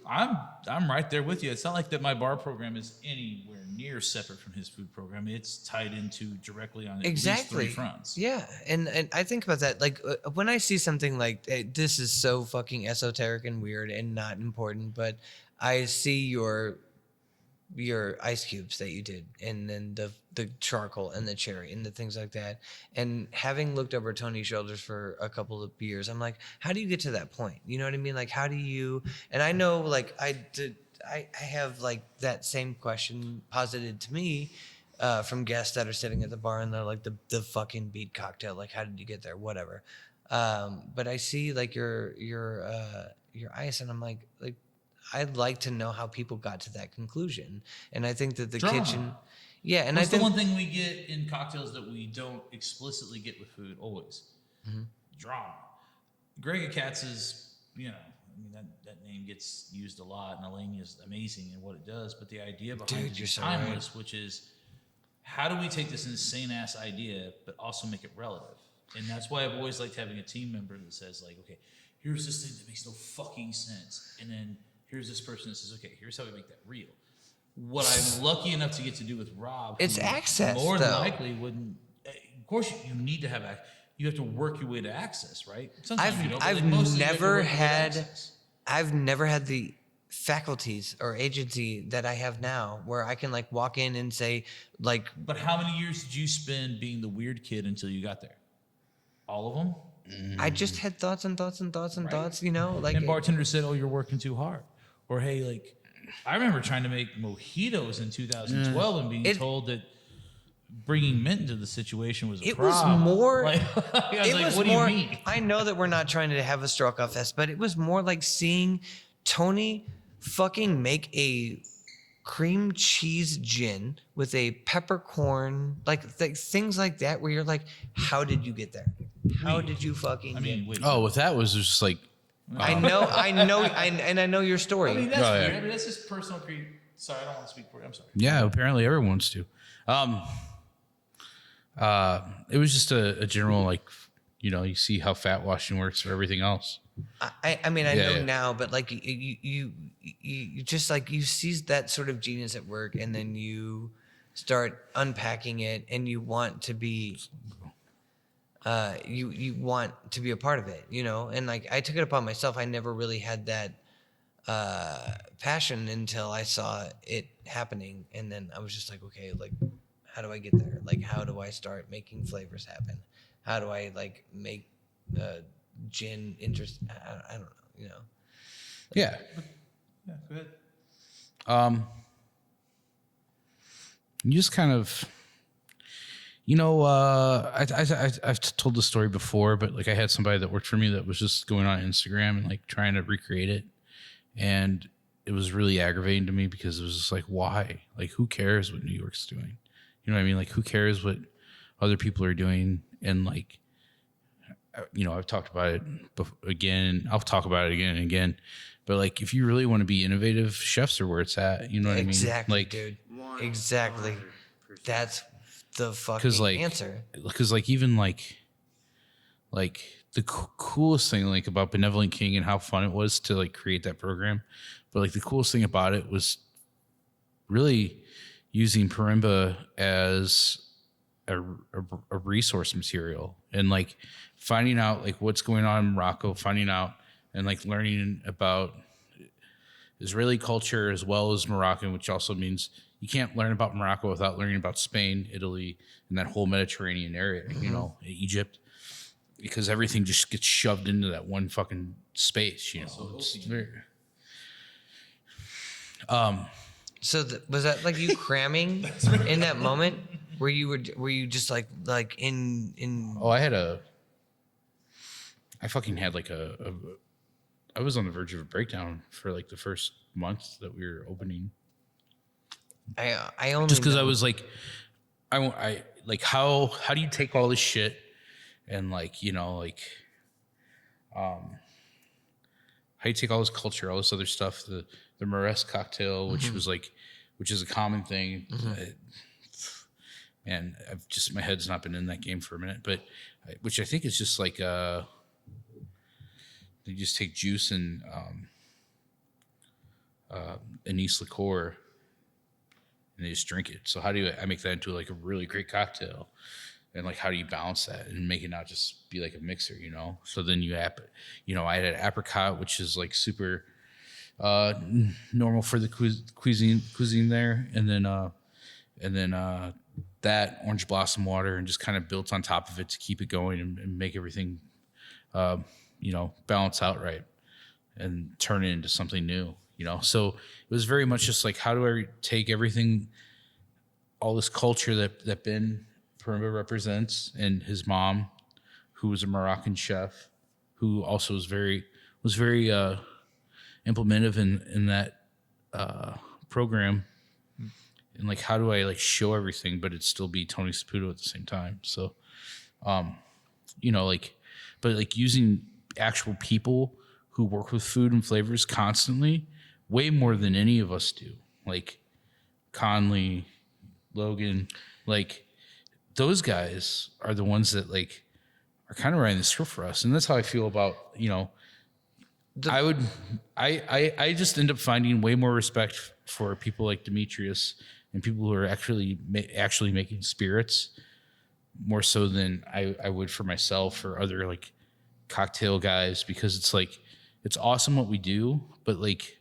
I'm right there with you. It's not like that my bar program is anywhere near separate from his food program. It's tied into directly on at least 3 fronts. Yeah, and I think about that, like when I see something like this is so fucking esoteric and weird and not important, but I see your ice cubes that you did, and then the charcoal and the cherry and the things like that. And having looked over Tony's shoulders for a couple of years, I'm like, how do you get to that point? You know what I mean? Like, how do you? And I know, like, I have like that same question posited to me from guests that are sitting at the bar, and they're like, the fucking beat cocktail. Like, how did you get there? Whatever. But I see like your ice, and I'm like. I'd like to know how people got to that conclusion. And I think that the kitchen, and What's I think the one thing we get in cocktails that we don't explicitly get with food always? Drama. Greg Katz's, I mean, that name gets used a lot, and Elenia is amazing in what it does, but the idea behind it is timeless, which is how do we take this insane ass idea but also make it relative? And that's why I've always liked having a team member that says like, okay, here's this thing that makes no fucking sense, and then here's this person that says, okay, here's how we make that real. What I'm lucky enough to get to do with Rob, it's access. More than likely wouldn't. Of course, you need to have access. You have to work your way to access, right? Sometimes you don't. But I've like mostly you have to never work your way to had. access. I've never had the faculties or agency that I have now, where I can like walk in and say, like. But how many years did you spend being the weird kid until you got there? All of them. I just had thoughts and thoughts and thoughts and thoughts, like. And bartenders said, "Oh, you're working too hard," or "Hey, like." I remember trying to make mojitos in 2012 and being told that bringing mint into the situation was a problem. Was more. Like, I was like, what more, do you mean? I know that we're not trying to have a stroke off fest, but it was more like seeing Tony fucking make a cream cheese gin with a peppercorn, like things like that, where you're like, how did you get there? How did you fucking? I mean, wait. Oh, with that was just like. I know, and I know your story. I mean, that's Oh, yeah. weird. I mean, that's just personal creed. Sorry, I don't want to speak for you. I'm sorry. Yeah, apparently everyone wants to. It was just a general, like, you see how fat washing works for everything else. I mean, I know now, but like you just like you see that sort of genius at work, and then you start unpacking it, and you want to be. You want to be a part of it, and like I took it upon myself. I never really had that passion until I saw it happening, and then I was just like, okay, like how do I get there? Like how do I start making flavors happen? How do I like make gin interest? I don't know, Yeah. Yeah, go ahead. You just kind of. I've told the story before, but like I had somebody that worked for me that was just going on Instagram and like trying to recreate it. And it was really aggravating to me because it was just like, why? Like, who cares what New York's doing? You know what I mean? Like, who cares what other people are doing? And like, I've talked about it again. I'll talk about it again and again. But like, if you really want to be innovative, chefs are where it's at. You know what I mean? Exactly, Like, dude. Exactly. 100%. That's the fucking answer. Because like even like the coolest thing like about Benevolent King and how fun it was to like create that program, but like the coolest thing about it was really using Parimba as a resource material and like finding out like what's going on in Morocco, finding out and like learning about Israeli culture as well as Moroccan, which also means you can't learn about Morocco without learning about Spain, Italy, and that whole Mediterranean area, Egypt, because everything just gets shoved into that one fucking space, It's very, So was that like you cramming in that moment? Were you just like in? I had a I fucking had like I was on the verge of a breakdown for like the first month that we were opening. I only Just because I know- was like, I like how do you take all this shit and like, you know, like, how do you take all this culture, all this other stuff, the Moszer cocktail, which was like, which is a common thing. And I've just, my head's not been in that game for a minute, but which I think is just like, they just take juice and anise liqueur and they just drink it. So how do I make that into like a really great cocktail? And like, how do you balance that and make it not just be like a mixer, you know? So then I had an apricot, which is like super normal for the cuisine there. And then that orange blossom water, and just kind of built on top of it to keep it going and make everything, balance out right and turn it into something new, you know? So it was very much just like, how do I take everything, all this culture that Ben Perimba represents, and his mom, who was a Moroccan chef, who also was very implementive in that program. And like, how do I like show everything, but it still be Tony Saputo at the same time? So, but like using actual people who work with food and flavors constantly, way more than any of us do. Like Conley, Logan, like those guys are the ones that like are kind of running the show for us. And that's how I feel about, I just end up finding way more respect for people like Demetrius and people who are actually making spirits more so than I would for myself or other like cocktail guys, because it's like, it's awesome what we do, but like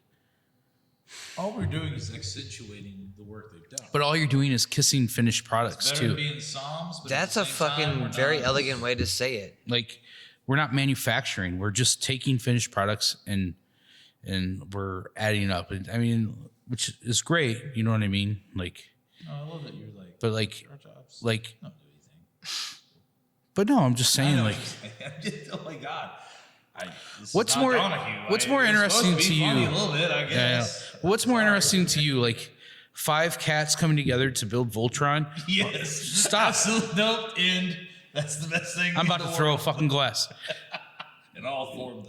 All we're doing is accentuating the work they've done. but all you're doing is kissing finished products Better too. than being Psalms, but That's at a the same time, we're fucking very not- elegant way to say it. Like, we're not manufacturing, we're just taking finished products and we're adding up. And I mean, which is great, you know what I mean? Like, No, I love that you're like, but like, our jobs like, don't do anything. but no, I'm just I saying, know like, what you're saying. Oh my god. This is What's not more- Donahue. what's I- more it's interesting supposed be to funny you? A little bit, I guess. what's more interesting to you? Like 5 cats coming together to build Voltron? Yes. Stop. Absolute nope. End. That's the best thing. I'm about to throw a fucking glass. in all forms.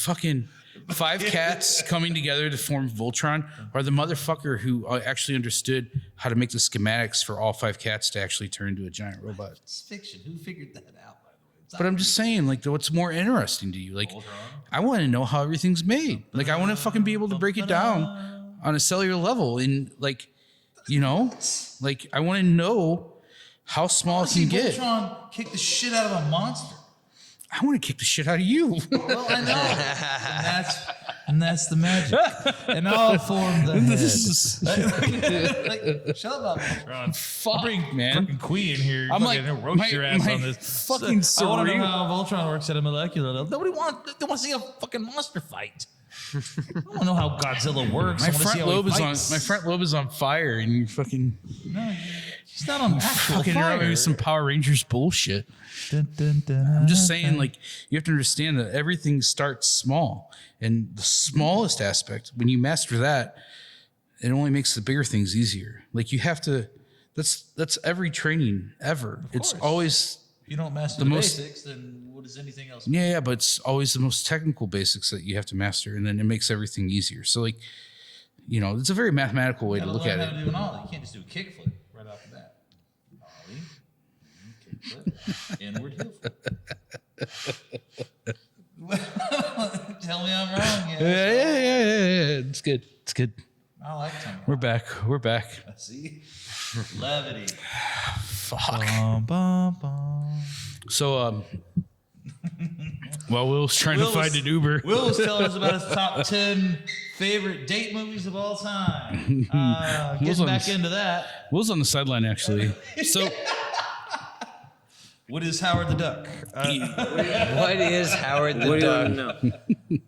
Fucking 5 cats coming together to form Voltron, or the motherfucker who actually understood how to make the schematics for all 5 cats to actually turn into a giant robot. It's fiction. Who figured that out, by the way? It's But I'm just saying, like, what's more interesting to you? Like, Voltron. I want to know how everything's made. Like, I want to fucking be able to break it down on a cellular level, and like, like I want to know how small it See can get. Voltron kick the shit out of a monster. I want to kick the shit out of you. Well, I know. and that's the magic. And all form the head. Like, shut up, Voltron. Fuck, Bring man. fucking Queen here. I'm like, fucking roast your ass my on this. fucking I want to know cerebral. how Voltron works at a molecular level. Nobody wants. They want to see a fucking monster fight. I don't know how Godzilla works. My I want to see front how he lobe is on. fights. My front lobe is on fire, and you fucking No, he's not on actual fucking fire. maybe some Power Rangers bullshit. Dun, dun, dun, I'm just saying, like, you have to understand that everything starts small, and the smallest aspect, when you master that, it only makes the bigger things easier. Like, you have to. That's every training ever. It's course. always. If you don't master The the most- basics, then what is anything else? Yeah, but it's always the most technical basics that you have to master, and then it makes everything easier. So, like, it's a very mathematical way to You look gotta at learn how it. to do an ollie. You can't just do a kickflip right off the bat. Ollie, kickflip, inward heel flip. Tell me I'm wrong. Yeah. It's good. It's good. I like Tony. We're back. We're back. See? Levity. Fuck. Bum, bum, bum. So, while Will's trying to find an Uber, Will was telling us about his top 10 favorite date movies of all time. Will's Getting on back this- into that. Will's on the sideline actually. So, What is Howard the Duck? What is Howard the What do you Duck? want to know?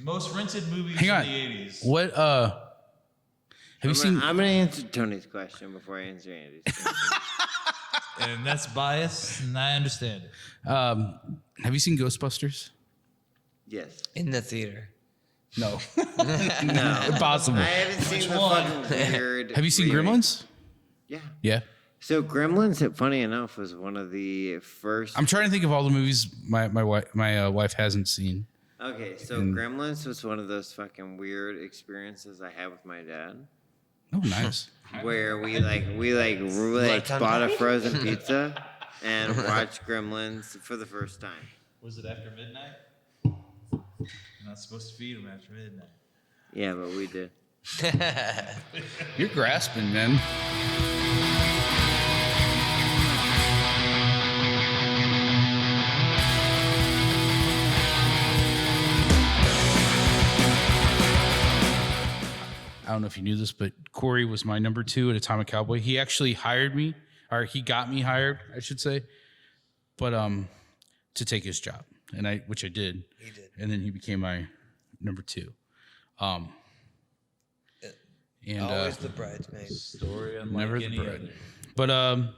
Most rented movies hang in on. the 80s. What? Have you seen? I'm gonna answer Tony's question before I answer Andy's question. And that's bias, and I understand it. Have you seen Ghostbusters? Yes. In the theater. No. No. Impossible. I haven't seen the one? fucking weird. Have you seen remake. Gremlins? Yeah. Yeah. So Gremlins, funny enough, was one of the first. I'm trying to think of all the movies my wife hasn't seen. Okay, so Gremlins was one of those fucking weird experiences I had with my dad, Oh, nice. where we bought a frozen pizza and watched Gremlins for the first time. Was it after midnight? You're not supposed to feed them after midnight. Yeah, but we did. You're grasping, man. I don't know if you knew this, but Corey was my number 2 at Atomic Cowboy. He actually hired me, or he got me hired, I should say, but to take his job, and which I did. He did. And then he became my number 2. And Always the bridesmaid. Story unlike never the any bride. other. But I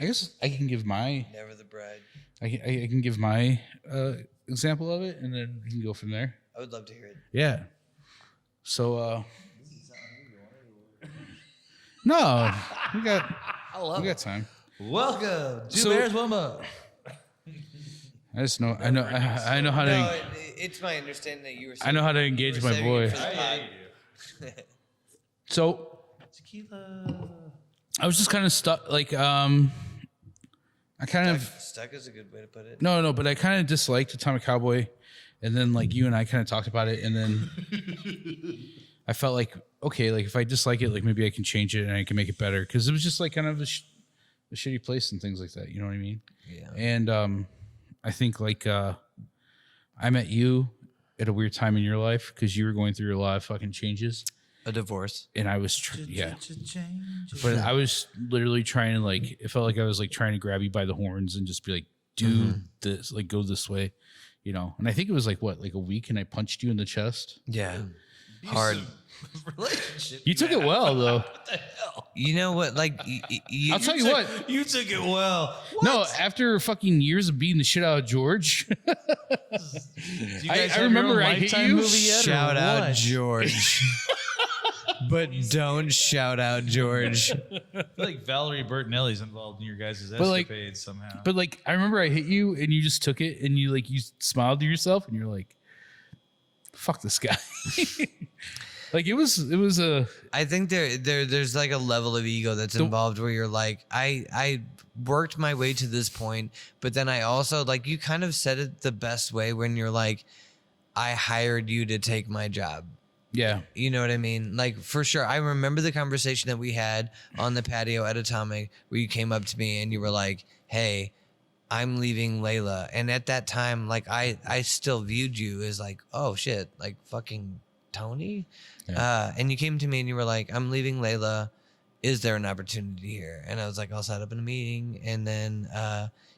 guess I can give my Never the bride. I can give my example of it, and then we can go from there. I would love to hear it. Yeah. So no, we got time. Welcome to So- Bears Bois. I just know I know how No, to it's my understanding that you were. I know how to engage my boy. So Tequila. I was just kind of stuck. Like I kind of Stuck is a good way to put it. no, but I kind of disliked Atomic Cowboy, and then like you and I kind of talked about it, and then I felt like okay, like if I dislike it, like maybe I can change it and I can make it better because it was just like kind of a shitty place and things like that. You know what I mean? Yeah. And I think like I met you at a weird time in your life because you were going through a lot of fucking changes, A divorce. and I was but I was literally trying to like it felt like I was like trying to grab you by the horns and just be like do this, like go this way, you know. And I think it was like what, like a week, and I punched you in the chest. Yeah. Hard. Relationship. You took it well though. You know what? Like, I'll tell you what. You took it well. No, after fucking years of beating the shit out of George, Do you guys I have remember your own I hit Lifetime you. movie yet, or shout out what? George. But don't shout out George. I feel like Valerie Bertinelli's involved in your guys' But, like- escapades somehow. but like I remember I hit you and you just took it and you smiled to yourself and you're like, "Fuck this guy." Like it was a I think there's like a level of ego that's involved where you're like, I worked my way to this point, but then I also like you kind of said it the best way when you're like, I hired you to take my job. yeah. You know what I mean? Like for sure. I remember the conversation that we had on the patio at Atomic where you came up to me and you were like, "Hey, I'm leaving Layla." And at that time, like I still viewed you as like, oh shit, like fucking Tony. Yeah. And you came to me and you were like, "I'm leaving Layla. Is there an opportunity here?" And I was like, "I'll set up in a meeting." And then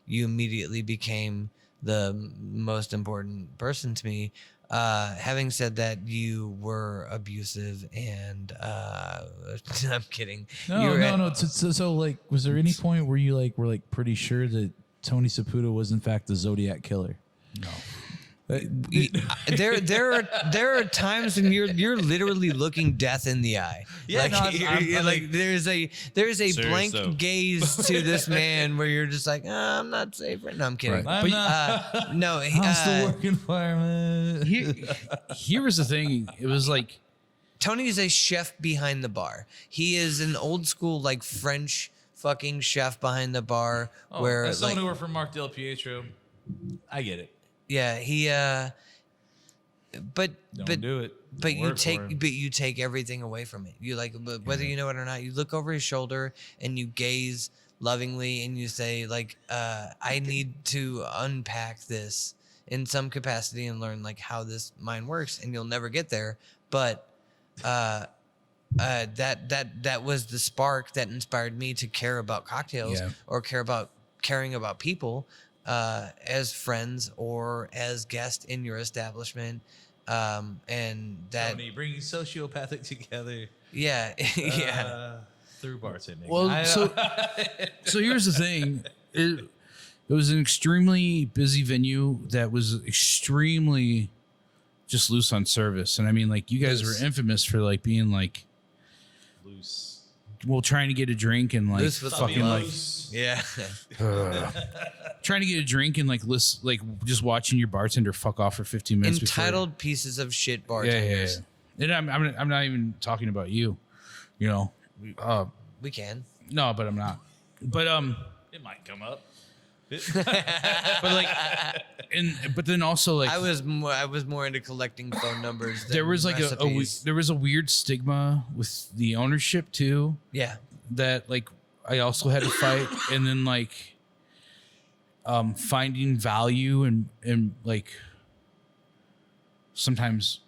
you immediately became the most important person to me. Having said that, you were abusive and I'm kidding. You were No. So, like, was there any point where you like were like pretty sure that Tony Saputo was in fact the Zodiac killer? No. There are times when you're literally looking death in the eye. Yeah, like, no, I'm like there's a Serious blank though. gaze to this man where you're just like, I'm not safe. No, I'm kidding. Right. I'm not. No, Hostile work environment. Here was the thing. It was like Tony is a chef behind the bar. He is an old school like French fucking chef behind the bar. Oh, where as someone like, who worked for Mark Del Pietro, I get it. yeah, he but Don't do it. But Don't you work for him. you take everything away from it. You like, but whether you know it or not, you look over his shoulder and you gaze lovingly and you say like, I need to unpack this in some capacity and learn like how this mind works, and you'll never get there. But that was the spark that inspired me to care about cocktails Yeah. or caring about people as friends or as guests in your establishment. And that Tony bringing sociopathic together. yeah. through bartending. Well, so here's the thing. It was an extremely busy venue that was extremely just loose on service. And I mean, like, you guys were infamous for like being like loose. Well, trying to get a drink and like Loose with fucking love. like Yeah. trying to get a drink and like just watching your bartender fuck off for 15 minutes. Entitled pieces of shit Before, yeah. bartenders. And I'm not even talking about you, you know. We can. No, but I'm not. But It might come up. but like, but then also like I was more into collecting phone numbers. Than there was like recipes. there was a weird stigma with the ownership too. Yeah. That like I also had to fight, and then like finding value and like sometimes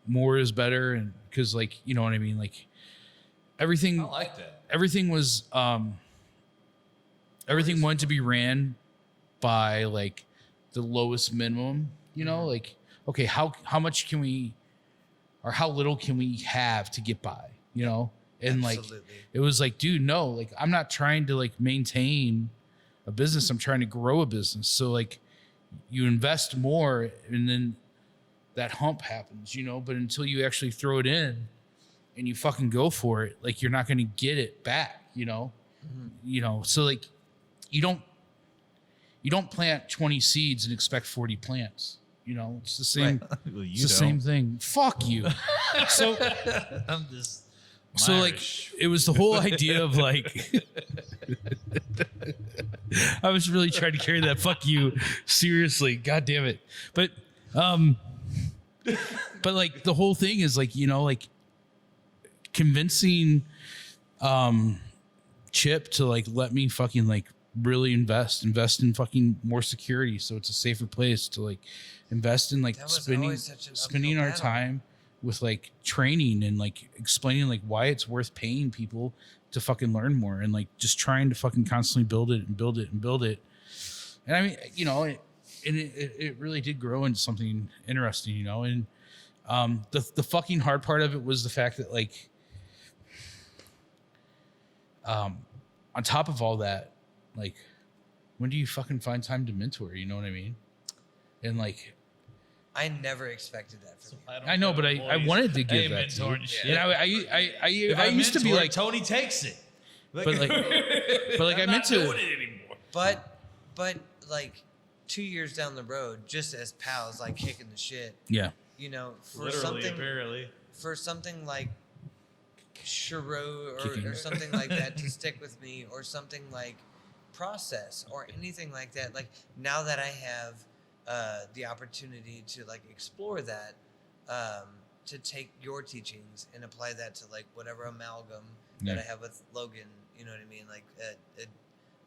more is better, and because like, you know what I mean, like everything I like that. everything was everything wanted to be ran by like the lowest minimum, you know, like, okay, how much can we, or how little can we have to get by, you know? And Absolutely. like, it was like, dude, no, like, I'm not trying to like maintain a business. I'm trying to grow a business. So like you invest more and then that hump happens, you know, but until you actually throw it in and you fucking go for it, like you're not going to get it back, you know? You know, so like you don't plant 20 seeds and expect 40 plants. You know, it's the same. Right. Well, it's the same thing. Fuck you. So I'm just. So like it was the whole idea of like I was really trying to carry that fuck you seriously. God damn it. But like the whole thing is like, you know, like convincing Chip to like let me fucking like really invest in fucking more security so it's a safer place to like invest in, like That was spending always such an spending uphill our battle. time with like training and like explaining like why it's worth paying people to fucking learn more, and like just trying to fucking constantly build it. And I mean, you know, it really did grow into something interesting, you know. And the fucking hard part of it was the fact that like on top of all that, like, when do you fucking find time to mentor? You know what I mean? And like, I never expected that from you. I know, but I wanted to give that to you. Shit. And I used to be like, Tony takes it. but like I meant to. doing it anymore. But like 2 years down the road, just as pals, like kicking the shit, Yeah. you know, Literally, apparently. for something like Chiro Kicking. or something like that to stick with me, or something like process or anything like that. Like now that I have the opportunity to like explore that, to take your teachings and apply that to like whatever amalgam that I have with Logan, you know what I mean? Like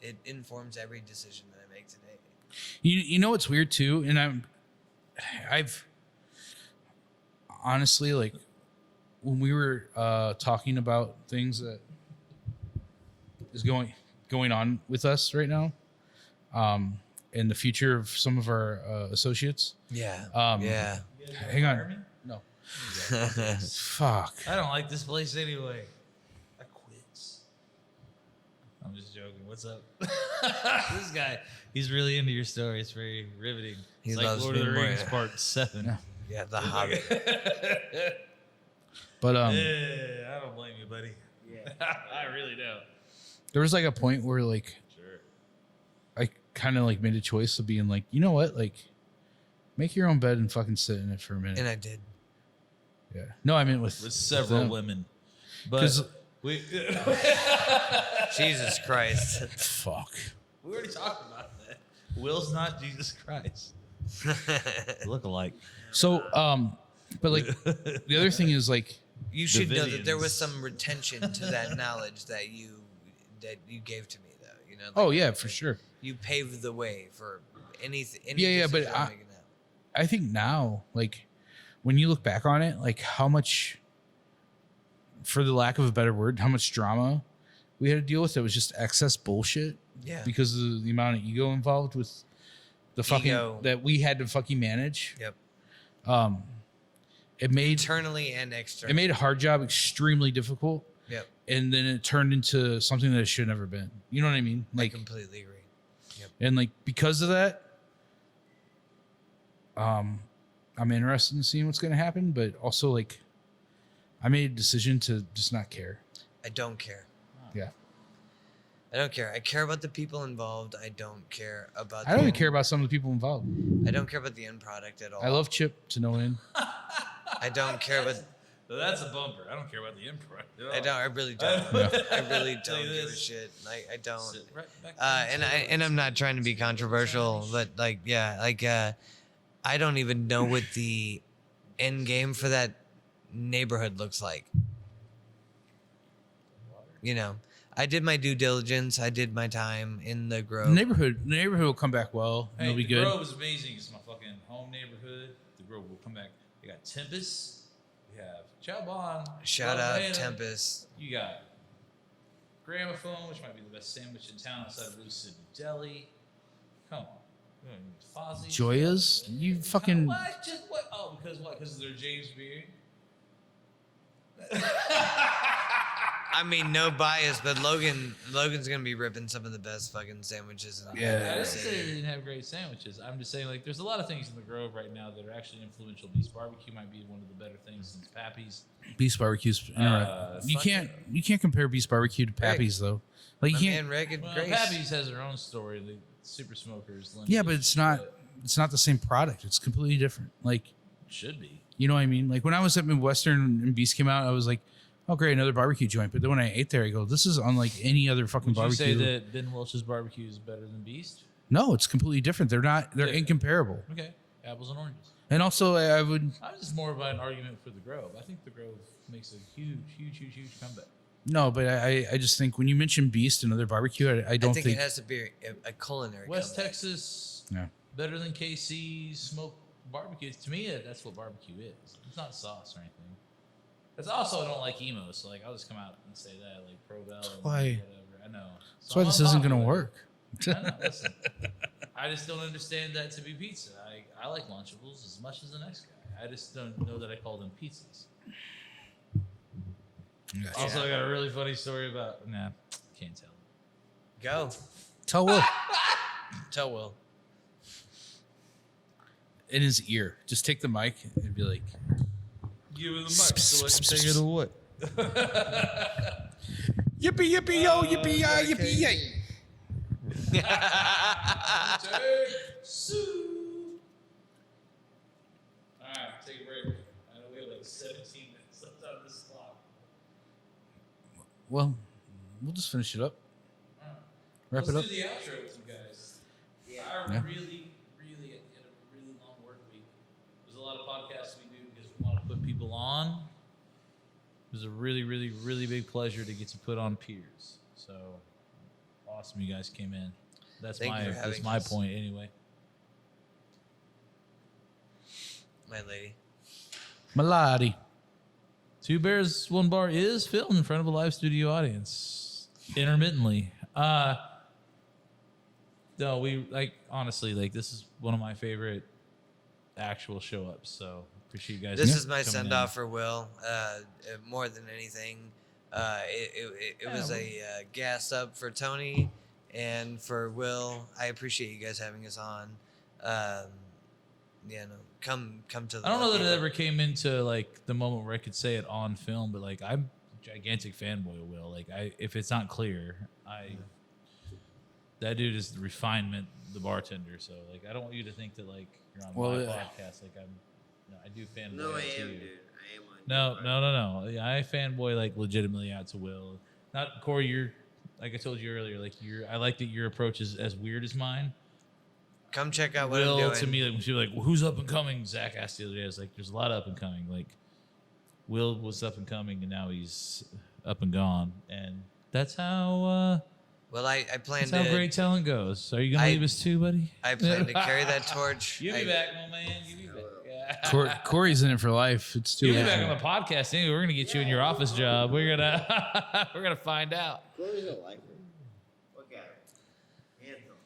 it informs every decision that I make today. You know what's weird too, and I've honestly, like, when we were talking about things that is going on with us right now, and the future of some of our associates. Yeah. Yeah. Hang on. No. Fuck. I don't like this place anyway. I quit. I'm just joking. What's up? This guy, he's really into your story. It's very riveting. He It's like loves Lord of the being Rings more- Part 7. Yeah, the Hobbit. But Yeah, I don't blame you, buddy. Yeah. I really don't. there was like a point where like Sure. I kind of like made a choice of being like, you know what, like, make your own bed and fucking sit in it for a minute. And I did. Yeah. No, I meant with Several them. women. But 'Cause- we Jesus Christ. Fuck. we already talked about that. Will's not Jesus Christ. Look alike. So, but like the other thing is like, You should know that there Davidians. was some retention to that knowledge that you gave to me, though. You know. oh yeah, for sure. You paved the way for anything. Yeah, but I think now, like, when you look back on it, like how much, for the lack of a better word, how much drama we had to deal with that was just excess bullshit Yeah. because of the amount of ego involved with the fucking Ego. that we had to fucking manage. Yep. It made Internally and externally. it made a hard job extremely difficult, Yep. And then it turned into something that it should have never been. You know what I mean? I Like, completely agree. Yep. and like because of that, I'm interested in seeing what's going to happen. But also, like, I made a decision to just not care. I don't care. Yeah, I don't care. I care about the people involved. I don't care about. I don't even care about some of the people involved. I don't care about the end product at all. I love Chip to no end. I don't care about. That's a bumper. I don't care about the imprint. I don't. I really don't. I really don't give a shit. I don't. Sit right back And I'm not trying to be controversial, but like, yeah, like, I don't even know what the end game for that neighborhood looks like. You know, I did my due diligence. I did my time in the Grove. The neighborhood will come back well. Hey, It'll be the good. Grove is amazing. It's my fucking home neighborhood. The Grove will come back. You got Tempest. We have Chowbon. Shout Love out Hannah. Tempest. You got Gramophone, which might be the best sandwich in town outside of Lucid Deli. Come on. Fozzie. Joya's? You fucking. What? Just what? Oh, because what? Because they're James Beard? I mean, no bias, but Logan's gonna be ripping some of the best fucking sandwiches in the Yeah. I didn't city. say they didn't have great sandwiches. I'm just saying, like, there's a lot of things in the Grove right now that are actually influential. Beast Barbecue might be one of the better things since Pappy's. Beast barbecue's. You can't compare Beast barbecue to Pappy's though. Like you My can't. man Rick and Well, Grace. Pappy's has their own story. The Super Smokers. Yeah, but lineage, it's not. It's not the same product. It's completely different. Like, Should be. you know what I mean? Like when I was at Midwestern and Beast came out, I was like, oh great, another barbecue joint. But then when I ate there, I go, this is unlike any other fucking Would barbecue. you say that Ben Welch's barbecue is better than Beast? No, it's completely different. They're not. They're Different. incomparable. Okay, apples and oranges. And also, I would. I'm just more about an argument for the Grove. I think the Grove makes a huge comeback. No, but I just think when you mention Beast and other barbecue, I don't I think it has to be a culinary. West comeback. Texas, Yeah. better than KC's smoked barbecue. To me, that's what barbecue is. It's not sauce or anything. That's also I don't like emo, so like I'll just come out and say that like Provel and why- whatever. I know. That's why this isn't going to work. I know. Listen, I just don't understand that to be pizza. I like Lunchables as much as the next guy. I just don't know that I call them pizzas. Gotcha. Also, I got a really funny story about. Nah, can't tell. Go. Tell Will Tell Will. in his ear. Just take the mic and be like, Give him the mic so I can take it away. yippee yippee yo, yippee ya, yippee yay. Alright, take a break. I know we have like 17 minutes left on this clock. Well, we'll just finish it up. Wrap Let's it up. do the outro with you guys. Yeah. I Yeah. really had a really long work week. There's a lot of podcasts we do because we want to put people on. It was a really big pleasure to get to put on peers. So awesome you guys came in. That's Thank you for that's having my us. point anyway. My lady. Maladi. Two Bears, One Bar is filmed in front of a live studio audience intermittently. No, we like honestly like this is one of my favorite actual show ups. So appreciate you guys. This is my coming send in. off for Will. More than anything, it was a gas up for Tony and for Will. I appreciate you guys having us on. Yeah, no, come to the. I don't know that Lucky. it ever came into like the moment where I could say it on film, but like I'm a gigantic fanboy of Will. Like if it's not clear, that dude is the refinement, the bartender. So like I don't want you to think that like you're on my podcast. Like I do fanboy. No, I out to am, you. dude. I am on. No. Yeah, I fanboy like legitimately out to Will. Not Corey. You're like I told you earlier. Like I like that your approach is as weird as mine. Come check out what Will I'm doing. to me like when she was like, well, who's up and coming? Zach asked the other day. I was like, there's a lot of up and coming. Like Will was up and coming, and now he's up and gone. And that's how Well, I plan that's how to. great talent goes. Are you gonna leave us too, buddy? I plan to carry that torch. You be I- back, my man. You be back. Yeah. Corey's in it for life. It's too You'll be late. back on the podcast anyway. We're gonna get you in your office job. We're gonna find out. Chloe's a lifer. Look at him. Handsome.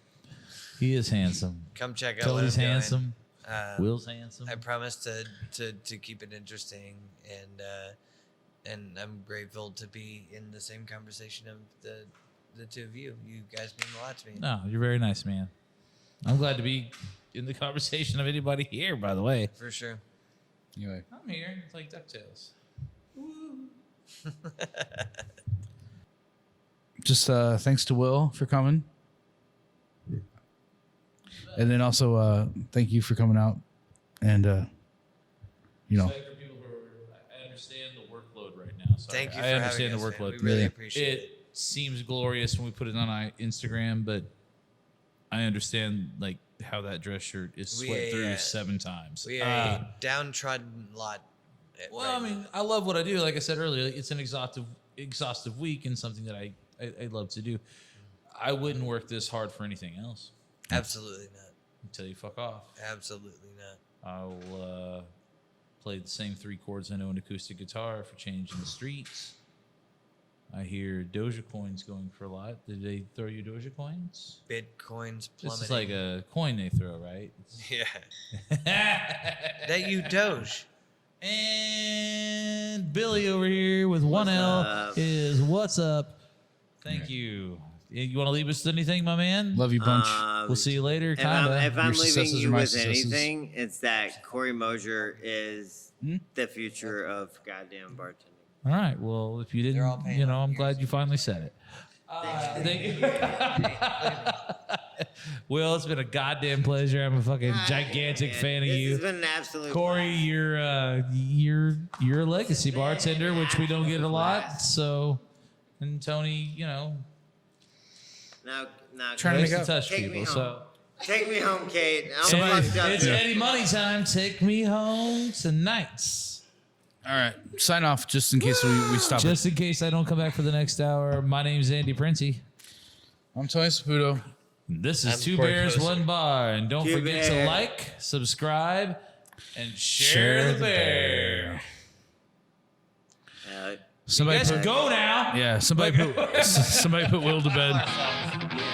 He is handsome. Come check out what Cody's I'm doing. handsome. Um, Will's handsome. I promise to keep it interesting and and I'm grateful to be in the same conversation of the two of you. You guys mean a lot to me. No, you're very nice, man. I'm glad to be in the conversation of anybody here, by the way. For sure. Anyway, I'm here. It's like DuckTales. just thanks to Will for coming. And then also thank you for coming out. And, you know. I understand the workload right now. Sorry. Thank you for I understand having the us, man. workload. We really Yeah. appreciate it. It seems glorious when we put it on Instagram, but I understand like how that dress shirt is sweat through 7 times. We are a downtrodden lot. Well, I mean, I love what I do. Like I said earlier, it's an exhaustive week and something that I love to do. I wouldn't work this hard for anything else Absolutely not. until you fuck off. Absolutely not. I'll play the same 3 chords I know in acoustic guitar for change in the streets. I hear Doja coins going for a lot. Did they throw you Doja coins? Bitcoin's This plummeting. is like a coin they throw, right? Yeah. That you Doge. And Billy over here with one L up? is what's up. Thank you. You want to leave us with anything, my man? Love you bunch. We'll see you later. If Kinda. I'm Your leaving successes you are my with successes. anything, it's that Corey Moszer is the future of goddamn bartending. All right. Well, if you They're all didn't, paying you know, off I'm years. glad you finally said it. Thank you. Will, it's been a goddamn pleasure. I'm a fucking gigantic fan of This you. has been an absolute Corey, you're a legacy bartender, which we don't get a lot. So, and Tony, you know, Now, Trying to nice make to up. touch Take me people. home. So, take me home, Kate. I'm Somebody- fucked up. it's here. Eddie Money time. Take me home tonight. All right. Sign off just in case we stop it. Just in case I don't come back for the next hour, my name's Andy Princey. I'm Tony Saputo. This is I'm 2 Corey Bears, Poser. 1 Bar. And don't 2 forget to Bears. like, subscribe, and share the bear. Uh, Somebody You guys put, go now. yeah, somebody put Will to bed.